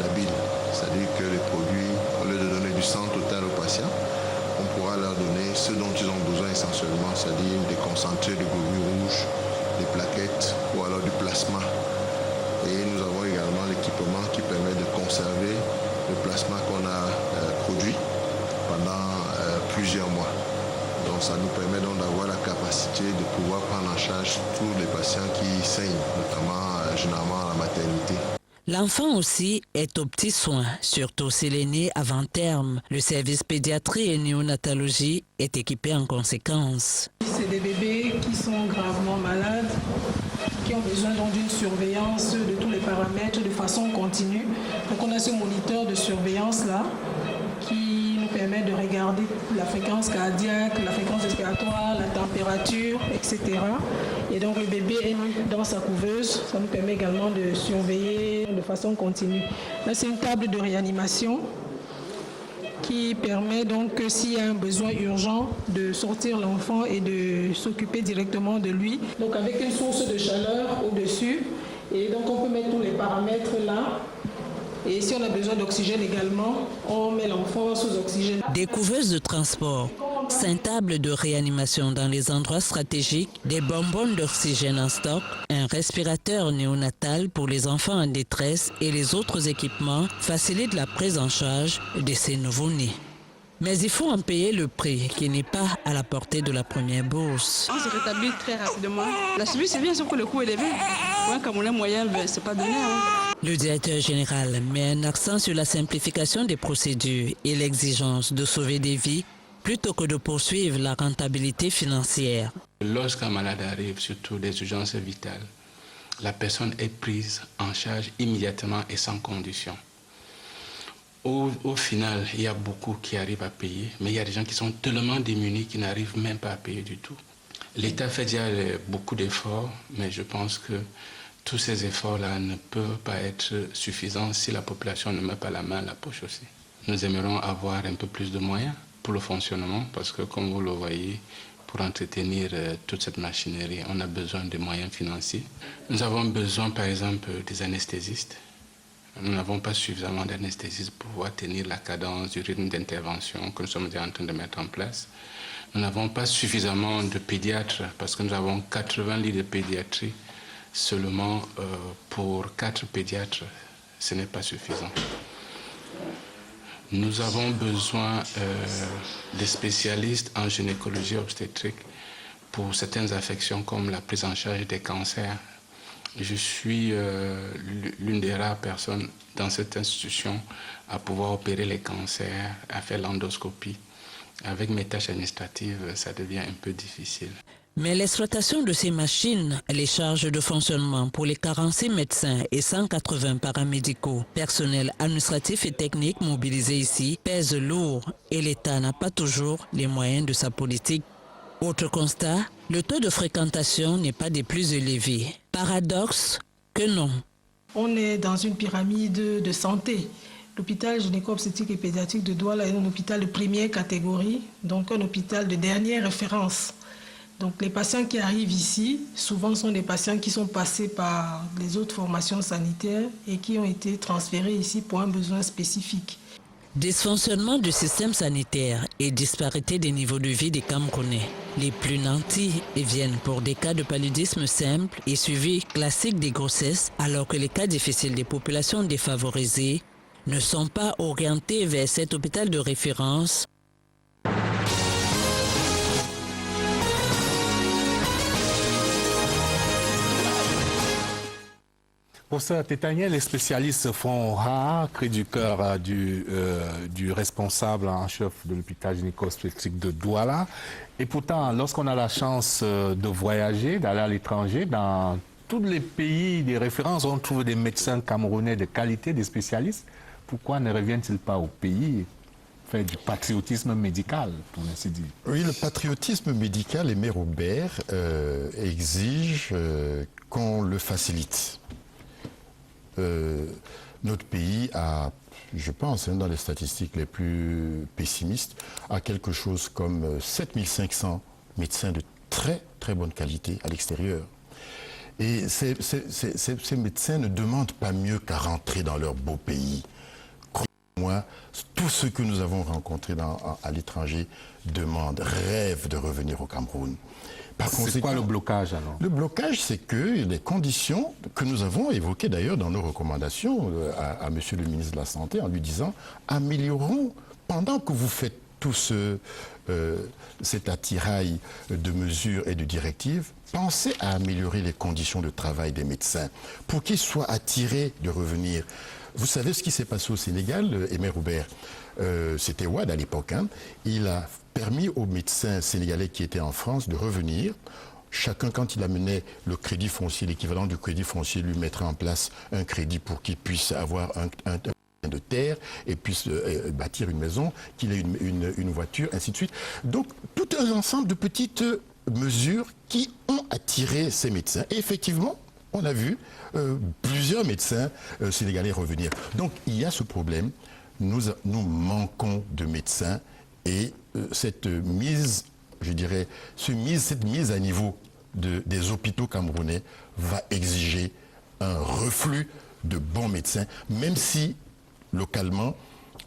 labiles. C'est-à-dire que les produits, au lieu de donner du sang total aux patients, on pourra leur donner ce dont ils ont besoin essentiellement, c'est-à-dire des concentrés de globules rouges, des plaquettes ou alors du plasma. Et nous avons également l'équipement qui permet de conserver le plasma qu'on a produit pendant plusieurs mois. Donc ça nous permet donc d'avoir la capacité de pouvoir prendre en charge tous les patients qui saignent, notamment généralement à la maternité. L'enfant aussi est aux petits soins, surtout s'il est né avant terme. Le service pédiatrie et néonatologie est équipé en conséquence. C'est des bébés qui sont gravement malades, qui ont besoin donc d'une surveillance de tous les paramètres de façon continue. Donc on a ce moniteur de surveillance-là qui nous permet de regarder la fréquence cardiaque, la fréquence respiratoire, la température, etc. Et donc le bébé est dans sa couveuse, ça nous permet également de surveiller de façon continue. Là c'est une table de réanimation qui permet donc que s'il y a un besoin urgent de sortir l'enfant et de s'occuper directement de lui. Donc avec une source de chaleur au-dessus, et donc on peut mettre tous les paramètres là. Et si on a besoin d'oxygène également, on met l'enfant sous oxygène. Des couveuses de transport, 5 tables de réanimation dans les endroits stratégiques, des bonbons d'oxygène en stock, un respirateur néonatal pour les enfants en détresse et les autres équipements facilitent la prise en charge de ces nouveaux-nés. Mais il faut en payer le prix qui n'est pas à la portée de la première bourse. On se rétablit très rapidement. La suivi, c'est bien sûr que le coût est élevé. Pour un Camerounais moyen, c'est pas donné. Le directeur général met un accent sur la simplification des procédures et l'exigence de sauver des vies plutôt que de poursuivre la rentabilité financière. Lorsqu'un malade arrive, surtout des urgences vitales, la personne est prise en charge immédiatement et sans condition. Au final, il y a beaucoup qui arrivent à payer, mais il y a des gens qui sont tellement démunis qu'ils n'arrivent même pas à payer du tout. L'État fait déjà beaucoup d'efforts, mais je pense que tous ces efforts-là ne peuvent pas être suffisants si la population ne met pas la main à la poche aussi. Nous aimerions avoir un peu plus de moyens pour le fonctionnement, parce que comme vous le voyez, pour entretenir toute cette machinerie, on a besoin de moyens financiers. Nous avons besoin, par exemple, des anesthésistes. Nous n'avons pas suffisamment d'anesthésistes pour pouvoir tenir la cadence du rythme d'intervention que nous sommes en train de mettre en place. Nous n'avons pas suffisamment de pédiatres parce que nous avons 80 lits de pédiatrie seulement pour 4 pédiatres. Ce n'est pas suffisant. Nous avons besoin de spécialistes en gynécologie obstétrique pour certaines affections comme la prise en charge des cancers. Je suis l'une des rares personnes dans cette institution à pouvoir opérer les cancers, à faire l'endoscopie. Avec mes tâches administratives, ça devient un peu difficile. Mais l'exploitation de ces machines, les charges de fonctionnement pour les 46 médecins et 180 paramédicaux, personnels administratifs et techniques mobilisés ici, pèsent lourd et l'État n'a pas toujours les moyens de sa politique. Autre constat, le taux de fréquentation n'est pas des plus élevés. Paradoxe que non. On est dans une pyramide de santé. L'hôpital gynéco-obstétrique et pédiatrique de Douala est un hôpital de première catégorie, donc un hôpital de dernière référence. Donc les patients qui arrivent ici, souvent sont des patients qui sont passés par les autres formations sanitaires et qui ont été transférés ici pour un besoin spécifique. Dysfonctionnement du système sanitaire et disparité des niveaux de vie des Camerounais. Les plus nantis viennent pour des cas de paludisme simple et suivi classique des grossesses, alors que les cas difficiles des populations défavorisées ne sont pas orientés vers cet hôpital de référence. Pour ça, Tétania, les spécialistes font rare cri du cœur du responsable en chef de l'hôpital gynéco-obstétrique de Douala. Et pourtant, lorsqu'on a la chance de voyager, d'aller à l'étranger, dans tous les pays des références, on trouve des médecins camerounais de qualité, des spécialistes. Pourquoi ne reviennent-ils pas au pays faire du patriotisme médical, pour ainsi dire? Oui, le patriotisme médical, Aimé Robert, exige qu'on le facilite. Notre pays a, je pense, dans les statistiques les plus pessimistes, a quelque chose comme 7500 médecins de très très bonne qualité à l'extérieur. Et ces médecins ne demandent pas mieux qu'à rentrer dans leur beau pays. Croyez-moi, tous ceux que nous avons rencontrés à l'étranger demandent, rêvent de revenir au Cameroun. C'est quoi le blocage alors? Le blocage, c'est que les conditions que nous avons évoquées d'ailleurs dans nos recommandations à Monsieur le ministre de la Santé en lui disant améliorons, pendant que vous faites tout cet attirail de mesures et de directives, pensez à améliorer les conditions de travail des médecins pour qu'ils soient attirés de revenir. Vous savez ce qui s'est passé au Sénégal, Aimé Robert? C'était Wade à l'époque. Hein. Il a permis aux médecins sénégalais qui étaient en France de revenir. Chacun, quand il amenait le crédit foncier, l'équivalent du crédit foncier, lui mettrait en place un crédit pour qu'il puisse avoir un de terre et puisse bâtir une maison, qu'il ait une voiture, ainsi de suite. Donc, tout un ensemble de petites mesures qui ont attiré ces médecins. Et effectivement, on a vu plusieurs médecins sénégalais revenir. Donc, il y a ce problème. Nous manquons de médecins et cette mise, je dirais, cette mise à niveau des hôpitaux camerounais va exiger un reflux de bons médecins, même si localement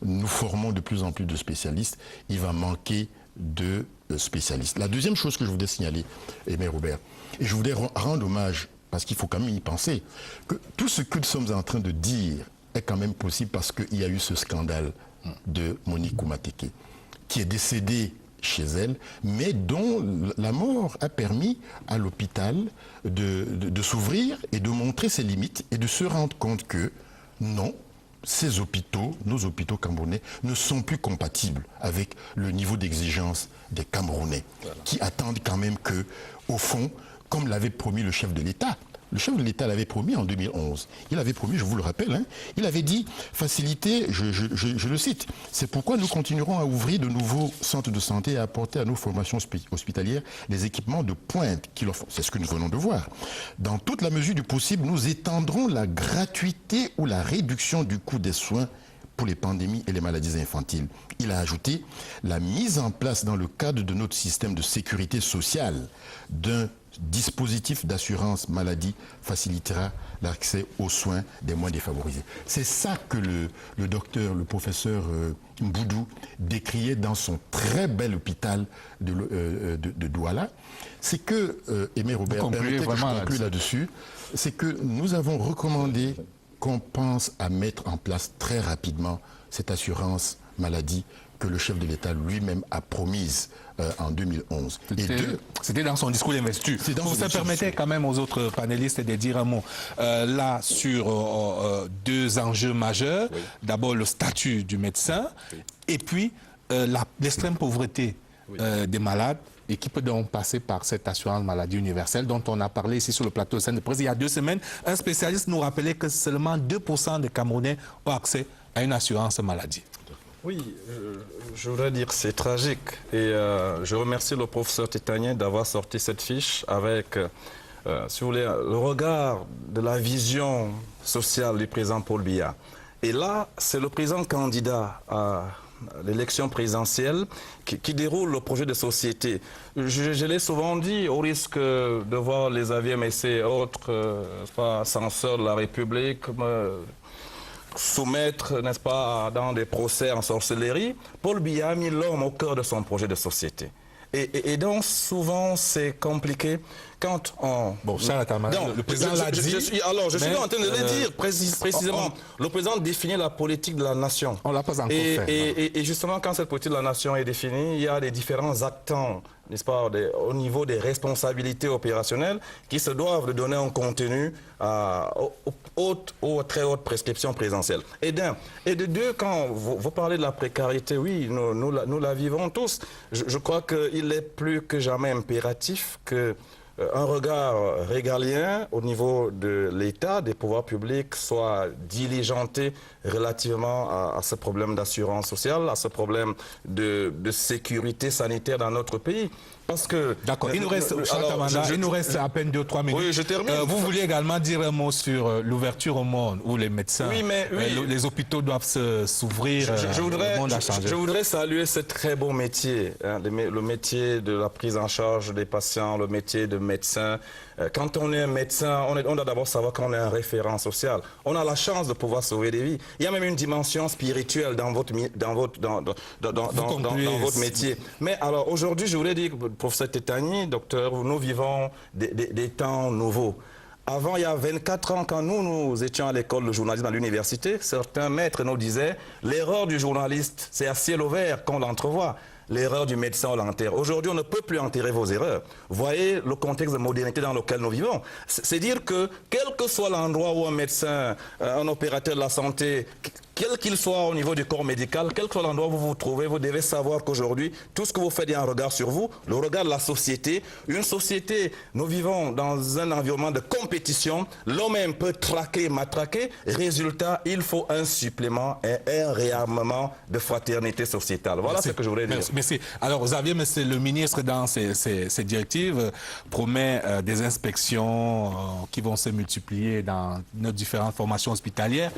nous formons de plus en plus de spécialistes, il va manquer de spécialistes. La deuxième chose que je voudrais signaler, Aimé Robert, et je voudrais rendre hommage, parce qu'il faut quand même y penser, que tout ce que nous sommes en train de dire est quand même possible parce qu'il y a eu ce scandale de Monique Koumateke, qui est décédée chez elle, mais dont la mort a permis à l'hôpital de s'ouvrir et de montrer ses limites et de se rendre compte que non, ces hôpitaux, nos hôpitaux camerounais, ne sont plus compatibles avec le niveau d'exigence des Camerounais, qui attendent quand même que, au fond, comme l'avait promis le chef de l'État, le chef de l'État l'avait promis en 2011. Il avait promis, je vous le rappelle, hein, il avait dit faciliter, je le cite, c'est pourquoi nous continuerons à ouvrir de nouveaux centres de santé et à apporter à nos formations hospitalières des équipements de pointe. C'est ce que nous venons de voir. Dans toute la mesure du possible, nous étendrons la gratuité ou la réduction du coût des soins pour les pandémies et les maladies infantiles. Il a ajouté la mise en place dans le cadre de notre système de sécurité sociale d'un dispositif d'assurance maladie facilitera l'accès aux soins des moins défavorisés. C'est ça que le professeur Mboudou décriait dans son très bel hôpital de Douala. C'est que, Aimé Robert, permettez que je conclue là-dessus, c'est que nous avons recommandé qu'on pense à mettre en place très rapidement cette assurance maladie que le chef de l'État lui-même a promises en 2011. C'était dans son discours d'investiture. Vous ça permettait quand même aux autres panélistes de dire un mot. Là, sur deux enjeux majeurs. Oui. D'abord, le statut du médecin et puis l'extrême pauvreté des malades et qui peut donc passer par cette assurance maladie universelle dont on a parlé ici sur le plateau de scène de presse. Il y a 2 semaines, un spécialiste nous rappelait que seulement 2% des Camerounais ont accès à une assurance maladie. Oui, je voudrais dire que c'est tragique et je remercie le professeur Tétagné d'avoir sorti cette fiche avec si vous voulez, le regard de la vision sociale du président Paul Biya. Et là, c'est le président candidat à l'élection présidentielle qui déroule le projet de société. Je l'ai souvent dit, au risque de voir les AVMC et autres censeurs de la République soumettre, n'est-ce pas, dans des procès en sorcellerie, Paul Biya a mis l'homme au cœur de son projet de société. Et donc, souvent, c'est compliqué quand on... Bon, ça, le président l'a dit... je suis en train de le dire, précisément. Le président définit la politique de la nation. On ne l'a pas encore fait. Et justement, quand cette politique de la nation est définie, il y a des différents acteurs, n'est-ce pas, au niveau des responsabilités opérationnelles qui se doivent de donner un contenu aux très hautes prescriptions présidentielles. Et de deux, quand vous parlez de la précarité, oui, nous la vivons tous. Je crois qu'il est plus que jamais impératif que un regard régalien au niveau de l'État, des pouvoirs publics, soit diligenté relativement à ce problème d'assurance sociale, à ce problème de sécurité sanitaire dans notre pays. Parce que... D'accord, il nous reste à peine 2-3 minutes. Oui, je termine. Vous vouliez également dire un mot sur l'ouverture au monde, où les médecins, les hôpitaux doivent s'ouvrir, le monde a changé. Je voudrais saluer ce très beau métier, hein, le métier de la prise en charge des patients, le métier de médecin. Quand on est un médecin, on doit d'abord savoir qu'on est un référent social. On a la chance de pouvoir sauver des vies. Il y a même une dimension spirituelle dans votre métier. Mais alors aujourd'hui, je voulais dire, professeur Tétagné, docteur, nous vivons des temps nouveaux. Avant, il y a 24 ans, quand nous étions à l'école de journalisme à l'université, certains maîtres nous disaient « l'erreur du journaliste, c'est à ciel ouvert qu'on l'entrevoit ». L'erreur du médecin, on l'enterre. Aujourd'hui, on ne peut plus enterrer vos erreurs. Vous voyez le contexte de modernité dans lequel nous vivons. C'est dire que, quel que soit l'endroit où un médecin, un opérateur de la santé, quel qu'il soit au niveau du corps médical, quel que soit l'endroit où vous vous trouvez, vous devez savoir qu'aujourd'hui, tout ce que vous faites, il y a un regard sur vous, le regard de la société. Une société, nous vivons dans un environnement de compétition. L'homme est un peu traqué, matraqué. Résultat, il faut un supplément et un réarmement de fraternité sociétale. Voilà ce que je voulais dire. Merci. Alors, Xavier, le ministre, dans ses directives, promet des inspections qui vont se multiplier dans nos différentes formations hospitalières.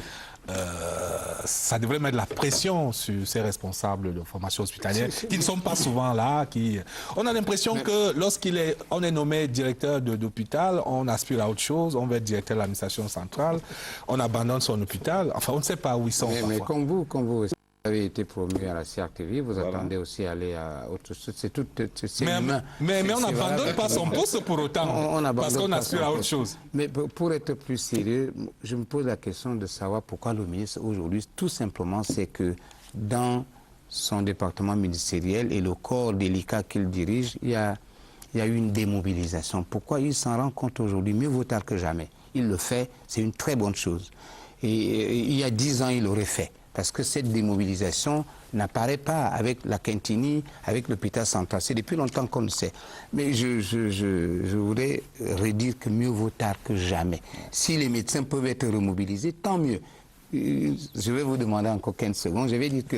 Ça devrait mettre la pression sur ces responsables de formation hospitalière qui ne sont pas souvent là. On a l'impression que lorsqu'on est nommé directeur d'hôpital, on aspire à autre chose, on veut être directeur de l'administration centrale, on abandonne son hôpital. Enfin, on ne sait pas où ils sont. Mais comme vous avez été promu à la CRTV, vous attendez aussi à aller à autre chose. Mais on n'abandonne pas son poste pour autant, parce qu'on aspire à autre chose. Mais pour être plus sérieux, je me pose la question de savoir pourquoi le ministre aujourd'hui, tout simplement, c'est que dans son département ministériel et le corps délicat qu'il dirige, il y a eu une démobilisation. Pourquoi il s'en rend compte aujourd'hui? Mieux vaut tard que jamais. Il le fait, c'est une très bonne chose. Et il y a 10 ans, il l'aurait fait. Parce que cette démobilisation n'apparaît pas avec la Quintini, avec l'hôpital central. C'est depuis longtemps qu'on le sait. Mais je voudrais redire que mieux vaut tard que jamais. Si les médecins peuvent être remobilisés, tant mieux. Je vais vous demander encore 15 secondes. Je vais dire que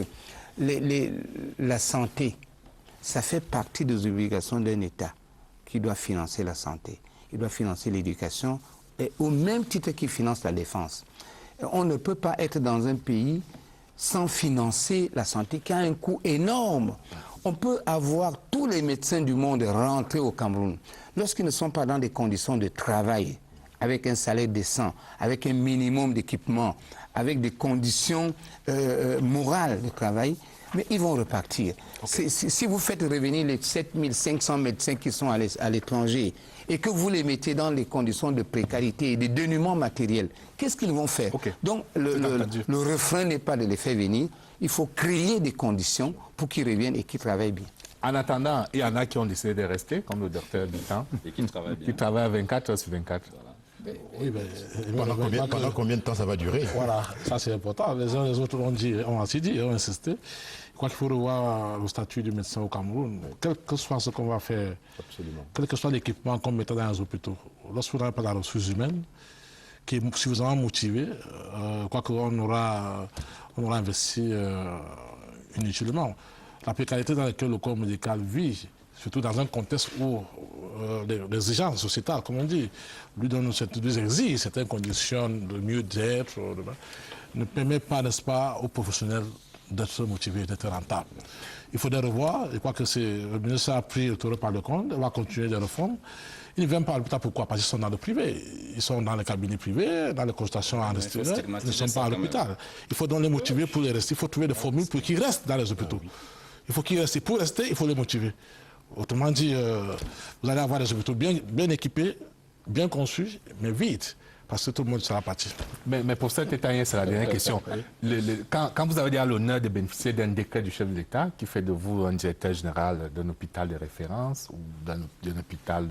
la santé, ça fait partie des obligations d'un État qui doit financer la santé. Il doit financer l'éducation, au même titre qu'il finance la défense. On ne peut pas être dans un pays sans financer la santé, qui a un coût énorme. On peut avoir tous les médecins du monde rentrer au Cameroun. Lorsqu'ils ne sont pas dans des conditions de travail, avec un salaire décent, avec un minimum d'équipement, avec des conditions morales de travail, mais ils vont repartir. Si vous faites revenir les 7500 médecins qui sont à l'étranger et que vous les mettez dans les conditions de précarité et de dénuement matériel, qu'est-ce qu'ils vont faire? Donc le refrain n'est pas de les faire venir, il faut créer des conditions pour qu'ils reviennent et qu'ils travaillent bien. En attendant, il y en a qui ont décidé de rester, comme le docteur Bitang, et qui travaillent bien. qui travaillent 24 heures sur 24. Oui, pendant combien de temps ça va durer? Voilà, ça c'est important. Les uns et les autres ont ainsi dit, ont insisté. Je crois qu'il faut revoir le statut du médecin au Cameroun, quel que soit ce qu'on va faire, quel que soit l'équipement qu'on mettra dans les hôpitaux. Lorsqu'on n'a pas la ressource humaine, qui est suffisamment motivée, je crois qu'on aura investi inutilement. La précarité dans laquelle le corps médical vit, surtout dans un contexte où les exigences sociétales, comme on dit, lui exigent certaines conditions de mieux-être, ne permet pas, n'est-ce pas, aux professionnels d'être motivés, d'être rentables. Il faudrait revoir, je crois que le ministre a pris le taureau par le cornes, il va continuer des réformes. Ils ne viennent pas à l'hôpital, pourquoi? Parce qu'ils sont dans le privé. Ils sont dans les cabinets privés, dans les consultations en extérieur, ils ne sont pas à l'hôpital. Il faut donc les motiver pour les rester, il faut trouver des formules pour qu'ils restent dans les hôpitaux. Il faut qu'ils restent. Pour rester, il faut les motiver. Autrement dit, vous allez avoir des hôpitaux bien équipés, bien conçus, mais vite, parce que tout le monde sera parti. Mais pour cet État, c'est la dernière question. Quand vous avez l'honneur de bénéficier d'un décret du chef de l'État qui fait de vous un directeur général d'un hôpital de référence ou d'un hôpital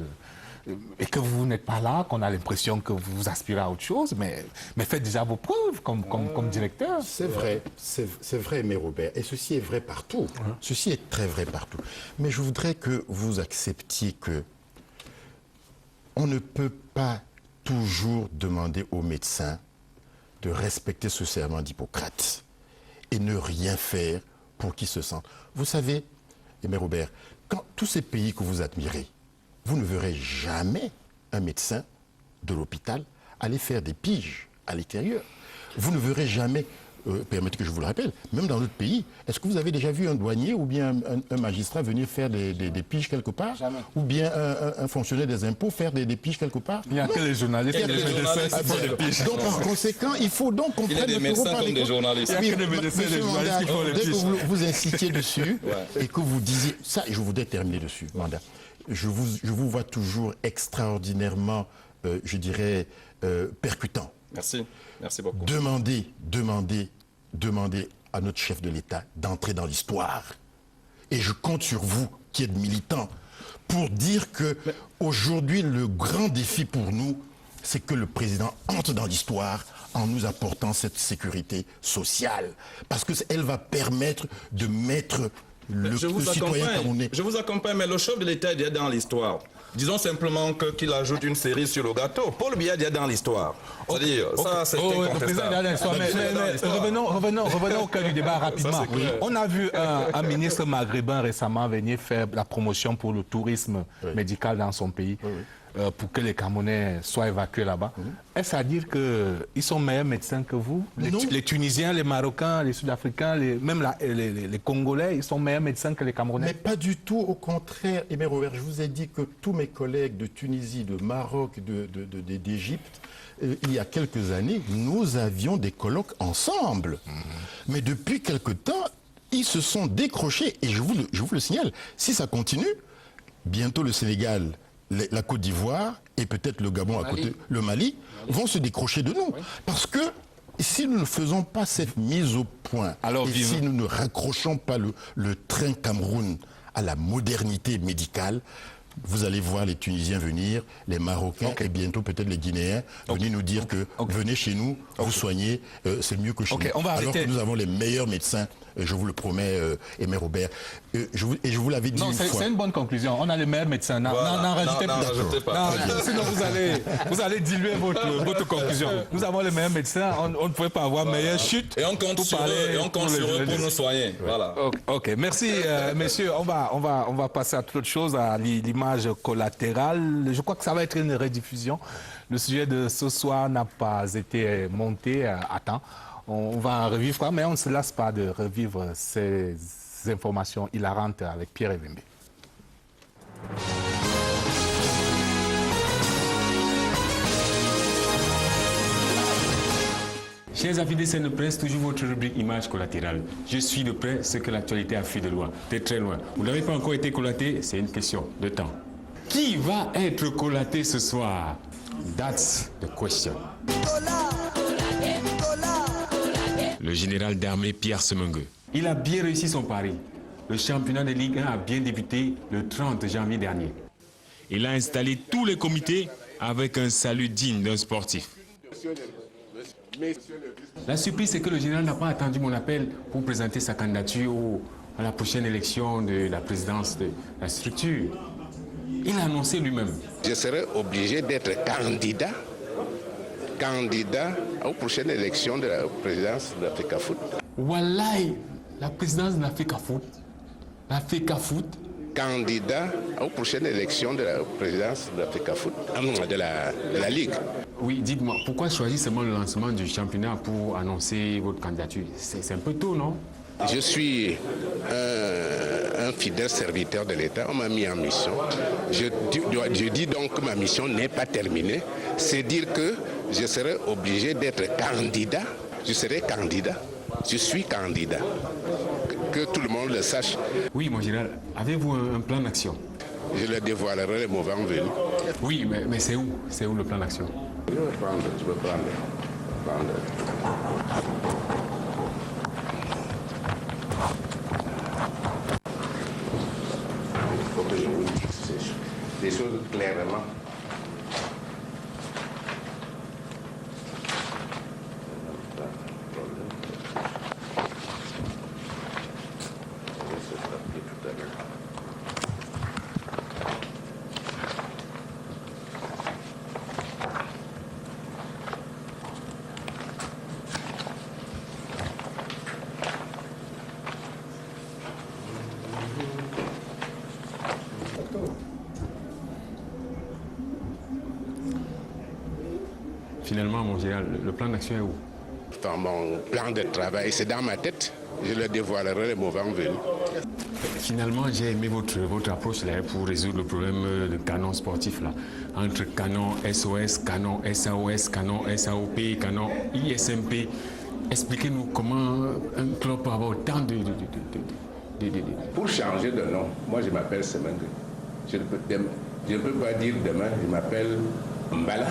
et que vous n'êtes pas là, qu'on a l'impression que vous aspirez à autre chose, mais faites déjà vos preuves comme directeur. C'est vrai, mais Robert, et ceci est vrai partout. Ceci est très vrai partout. Mais je voudrais que vous acceptiez que on ne peut pas toujours demander aux médecins de respecter ce serment d'Hippocrate et ne rien faire pour qu'ils se sentent. Vous savez, mais Robert, quand tous ces pays que vous admirez, vous ne verrez jamais un médecin de l'hôpital aller faire des piges à l'extérieur. Vous ne verrez jamais, permettez que je vous le rappelle, même dans notre pays, est-ce que vous avez déjà vu un douanier ou bien un magistrat venir faire des piges quelque part? Jamais. Ou bien un fonctionnaire des impôts faire des piges quelque part? Il n'y a que les journalistes et les médecins qui font des piges. Donc par conséquent, il faut donc qu'on prenne le taureau par les cornes. Il n'y a que les médecins et les journalistes qui font les piges. Dès que vous incitiez dessus et que vous disiez... Ça, je voudrais terminer dessus, Manda. Je vous vois toujours extraordinairement, je dirais, percutant. Merci. Merci beaucoup. Demandez à notre chef de l'État d'entrer dans l'histoire. Et je compte sur vous, qui êtes militant, pour dire que aujourd'hui, le grand défi pour nous, c'est que le président entre dans l'histoire en nous apportant cette sécurité sociale. Parce qu'elle va permettre de mettre le citoyen camerounais. Je vous accompagne, mais le chef de l'État est déjà dans l'histoire. Disons simplement qu'il ajoute une série sur le gâteau. Paul Biya est déjà dans l'histoire. C'est-à-dire, ça, c'est incontestable. Revenons au cœur du débat rapidement. On a vu un ministre maghrébin récemment venir faire la promotion pour le tourisme médical dans son pays. Pour que les Camerounais soient évacués là-bas. Est-ce à dire qu'ils sont meilleurs médecins que vous? Les Tunisiens, les Marocains, les Sud-Africains, même les Congolais, ils sont meilleurs médecins que les Camerounais? Mais pas du tout, au contraire. Et Robert, je vous ai dit que tous mes collègues de Tunisie, de Maroc, d'Égypte, il y a quelques années, nous avions des colloques ensemble. Mais depuis quelque temps, ils se sont décrochés. Et je vous le signale, si ça continue, bientôt le Sénégal, la Côte d'Ivoire et peut-être le Gabon à côté, le Mali, vont se décrocher de nous. Parce que si nous ne faisons pas cette mise au point, si nous ne raccrochons pas le train Cameroun à la modernité médicale, vous allez voir les Tunisiens venir, les Marocains et bientôt peut-être les Guinéens venir nous dire que venez chez nous, vous soignez, c'est mieux que chez nous. Alors que nous avons les meilleurs médecins, je vous le promets, Aimé Robert. Je vous l'avais dit une fois. C'est une bonne conclusion. On a les meilleurs médecins. N'en rajoutez pas. Sinon vous allez diluer votre conclusion. Nous avons les meilleurs médecins. On ne pouvait pas avoir meilleure chute. Et on compte sur eux pour nous soigner. Voilà. Ok, merci messieurs. On va passer à toute autre chose, à l'image collatérale. Je crois que ça va être une rediffusion. Le sujet de ce soir n'a pas été monté à temps. On va en revivre, mais on ne se lasse pas de revivre ces informations hilarantes avec Pierre Evembe. Chers amis de scène de presse, toujours votre rubrique image collatérale. Je suis de près ce que l'actualité a fait de loin, de très loin. Vous n'avez pas encore été collaté, c'est une question de temps. Qui va être collaté ce soir? That's the question. Le général d'armée Pierre Semengue. Il a bien réussi son pari. Le championnat de Ligue 1 a bien débuté le 30 janvier dernier. Il a installé tous les comités avec un salut digne d'un sportif. La surprise, c'est que le général n'a pas attendu mon appel pour présenter sa candidature à la prochaine élection de la présidence de la structure. Il a annoncé lui-même. Je serai obligé d'être candidat aux prochaines élections de la présidence de l'Africa Foot. Wallahi, la présidence de l'Africa Foot. L'Africa Foot. Candidat aux prochaines élections de la présidence de l'Africa Foot, de la Ligue. Oui, dites-moi, pourquoi choisir seulement le lancement du championnat pour annoncer votre candidature? C'est un peu tôt, non? Je suis un fidèle serviteur de l'État. On m'a mis en mission. Je dis donc que ma mission n'est pas terminée. C'est dire que je serai obligé d'être candidat. Je serai candidat. Je suis candidat. Que tout le monde le sache. Oui, mon général, avez-vous un plan d'action? Je le dévoilerai le moment venu. Oui, mais c'est où? C'est où le plan d'action? Je vais prendre, tu peux prendre. Il faut que je vous dise des choses clairement. Finalement, mon général, le plan d'action est où? Enfin, mon plan de travail, c'est dans ma tête. Je le dévoilerai le moment venu. Finalement, j'ai aimé votre approche là, pour résoudre le problème de canon sportif là. Entre canon SOS, canon SAOS, canon SAOP, canon ISMP. Expliquez-nous comment un club peut avoir autant de... Pour changer de nom, moi je m'appelle Semengue. Je ne peux pas dire demain, je m'appelle Mbala.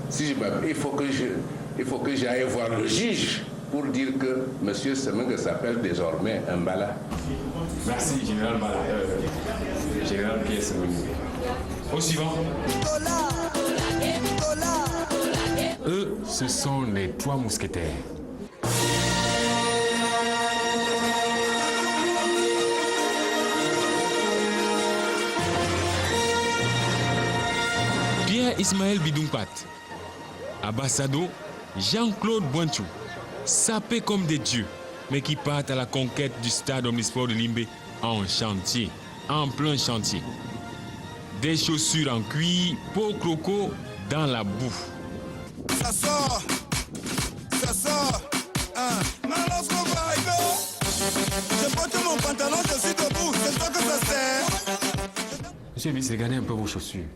Si il faut que j'aille voir le juge pour dire que M. Semengue s'appelle désormais Mbala. Merci, Général Mbala. Général Pierre Semengue. Au suivant. Eux, ce sont les 3 mousquetaires. Pierre Ismaël Bidumpat, Abassado, Jean-Claude Bointou, sapés comme des dieux, mais qui partent à la conquête du stade omnisport de Limbé en chantier, en plein chantier. Des chaussures en cuir, peau croco dans la boue. Ça sort, mais lorsqu'on va arriver, je porte mon pantalon, je suis debout, c'est ça que ça sert. Monsieur le ministre, regardez un peu vos chaussures.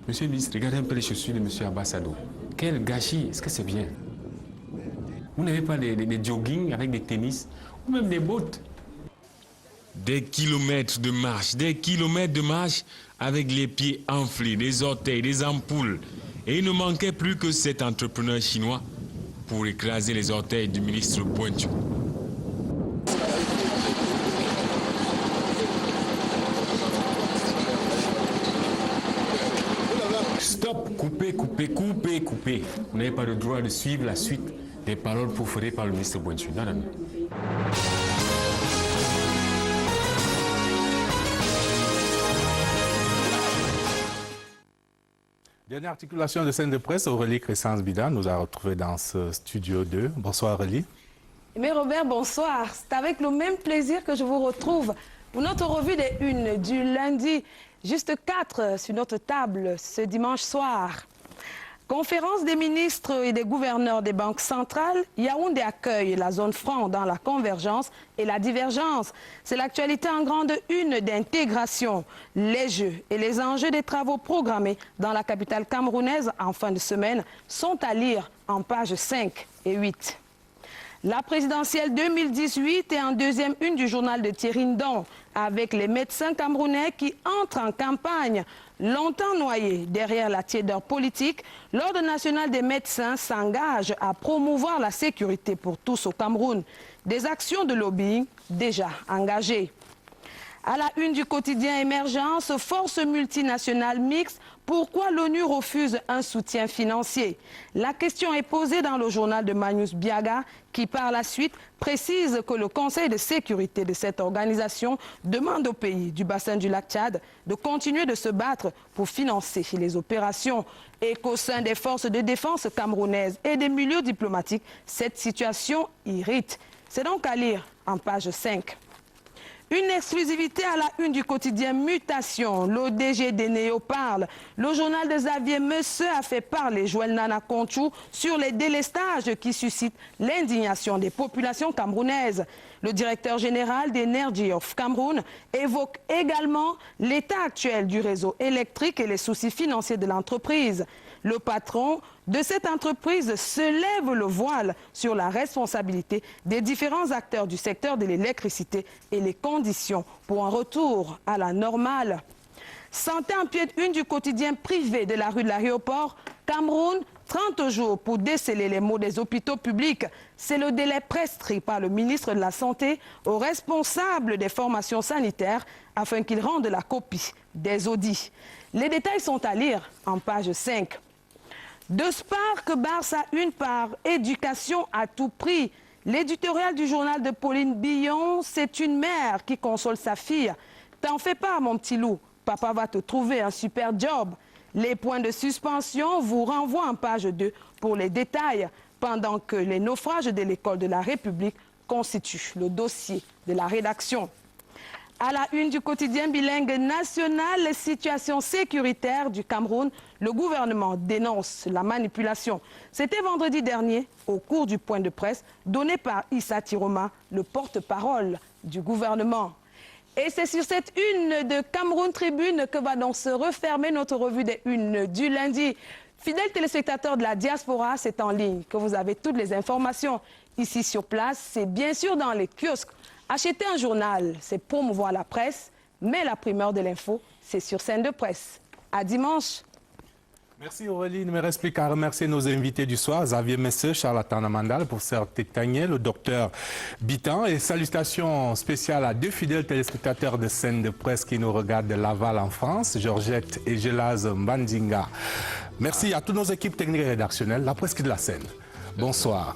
Monsieur le ministre, regardez un peu les chaussures de Monsieur Abassado. Quel gâchis, est-ce que c'est bien? Vous n'avez pas des jogging avec des tennis ou même des bottes? Des kilomètres de marche avec les pieds enflés, des orteils, des ampoules. Et il ne manquait plus que cet entrepreneur chinois pour écraser les orteils du ministre Bointou. Stop, coupez. Vous n'avez pas le droit de suivre la suite des paroles proférées par le ministre Bointou. Non. Dernière articulation de scène de presse, Aurélie Crescence-Bida nous a retrouvés dans ce studio 2. Bonsoir Aurélie. Mais Robert, bonsoir. C'est avec le même plaisir que je vous retrouve pour notre revue des unes du lundi. Juste 4 sur notre table ce dimanche soir. Conférence des ministres et des gouverneurs des banques centrales, Yaoundé accueille la zone franc dans la convergence et la divergence. C'est l'actualité en grande une d'intégration. Les jeux et les enjeux des travaux programmés dans la capitale camerounaise en fin de semaine sont à lire en pages 5 et 8. La présidentielle 2018 est en deuxième une du journal de Thierry Ndon, avec les médecins camerounais qui entrent en campagne. Longtemps noyés derrière la tiédeur politique, l'Ordre national des médecins s'engage à promouvoir la sécurité pour tous au Cameroun. Des actions de lobbying déjà engagées. À la une du quotidien Émergence, force multinationale mixte, pourquoi l'ONU refuse un soutien financier? La question est posée dans le journal de Magnus Biaga, qui par la suite précise que le Conseil de sécurité de cette organisation demande au pays du bassin du lac Tchad de continuer de se battre pour financer les opérations et qu'au sein des forces de défense camerounaises et des milieux diplomatiques, cette situation irrite. C'est donc à lire en page 5. Une exclusivité à la une du quotidien Mutation. L'ODG d'Eneo parle. Le journal de Xavier Messeux a fait parler Joël Nana Conchou sur les délestages qui suscitent l'indignation des populations camerounaises. Le directeur général d'Energy of Cameroun évoque également l'état actuel du réseau électrique et les soucis financiers de l'entreprise. Le patron de cette entreprise se lève le voile sur la responsabilité des différents acteurs du secteur de l'électricité et les conditions pour un retour à la normale. Santé en pied une du quotidien privé de la rue de l'aéroport, Cameroun, 30 jours pour déceler les maux des hôpitaux publics. C'est le délai prescrit par le ministre de la Santé aux responsables des formations sanitaires afin qu'ils rendent la copie des audits. Les détails sont à lire en page 5. De Spark Barça une part, éducation à tout prix. L'éditorial du journal de Pauline Billon, c'est une mère qui console sa fille. T'en fais pas mon petit loup, papa va te trouver un super job. Les points de suspension vous renvoient en page 2 pour les détails, pendant que les naufrages de l'école de la République constituent le dossier de la rédaction. À la une du quotidien bilingue national, situation sécuritaire du Cameroun, le gouvernement dénonce la manipulation. C'était vendredi dernier, au cours du point de presse donné par Issa Tiroma, le porte-parole du gouvernement. Et c'est sur cette une de Cameroun Tribune que va donc se refermer notre revue des unes du lundi. Fidèles téléspectateurs de la diaspora, c'est en ligne que vous avez toutes les informations. Ici sur place, c'est bien sûr dans les kiosques. Acheter un journal, c'est promouvoir la presse, mais la primeur de l'info, c'est sur Scène de Presse. À dimanche. Merci Aurélie. Il ne me reste plus qu'à remercier nos invités du soir, Xavier Messeux, Charlatan Amandal, professeur Tétaniel, le docteur Bitan. Et salutations spéciales à deux fidèles téléspectateurs de Scène de Presse qui nous regardent de Laval en France, Georgette et Gelaz Mbandinga. Merci à toutes nos équipes techniques et rédactionnelles, la presse de la scène. Bonsoir.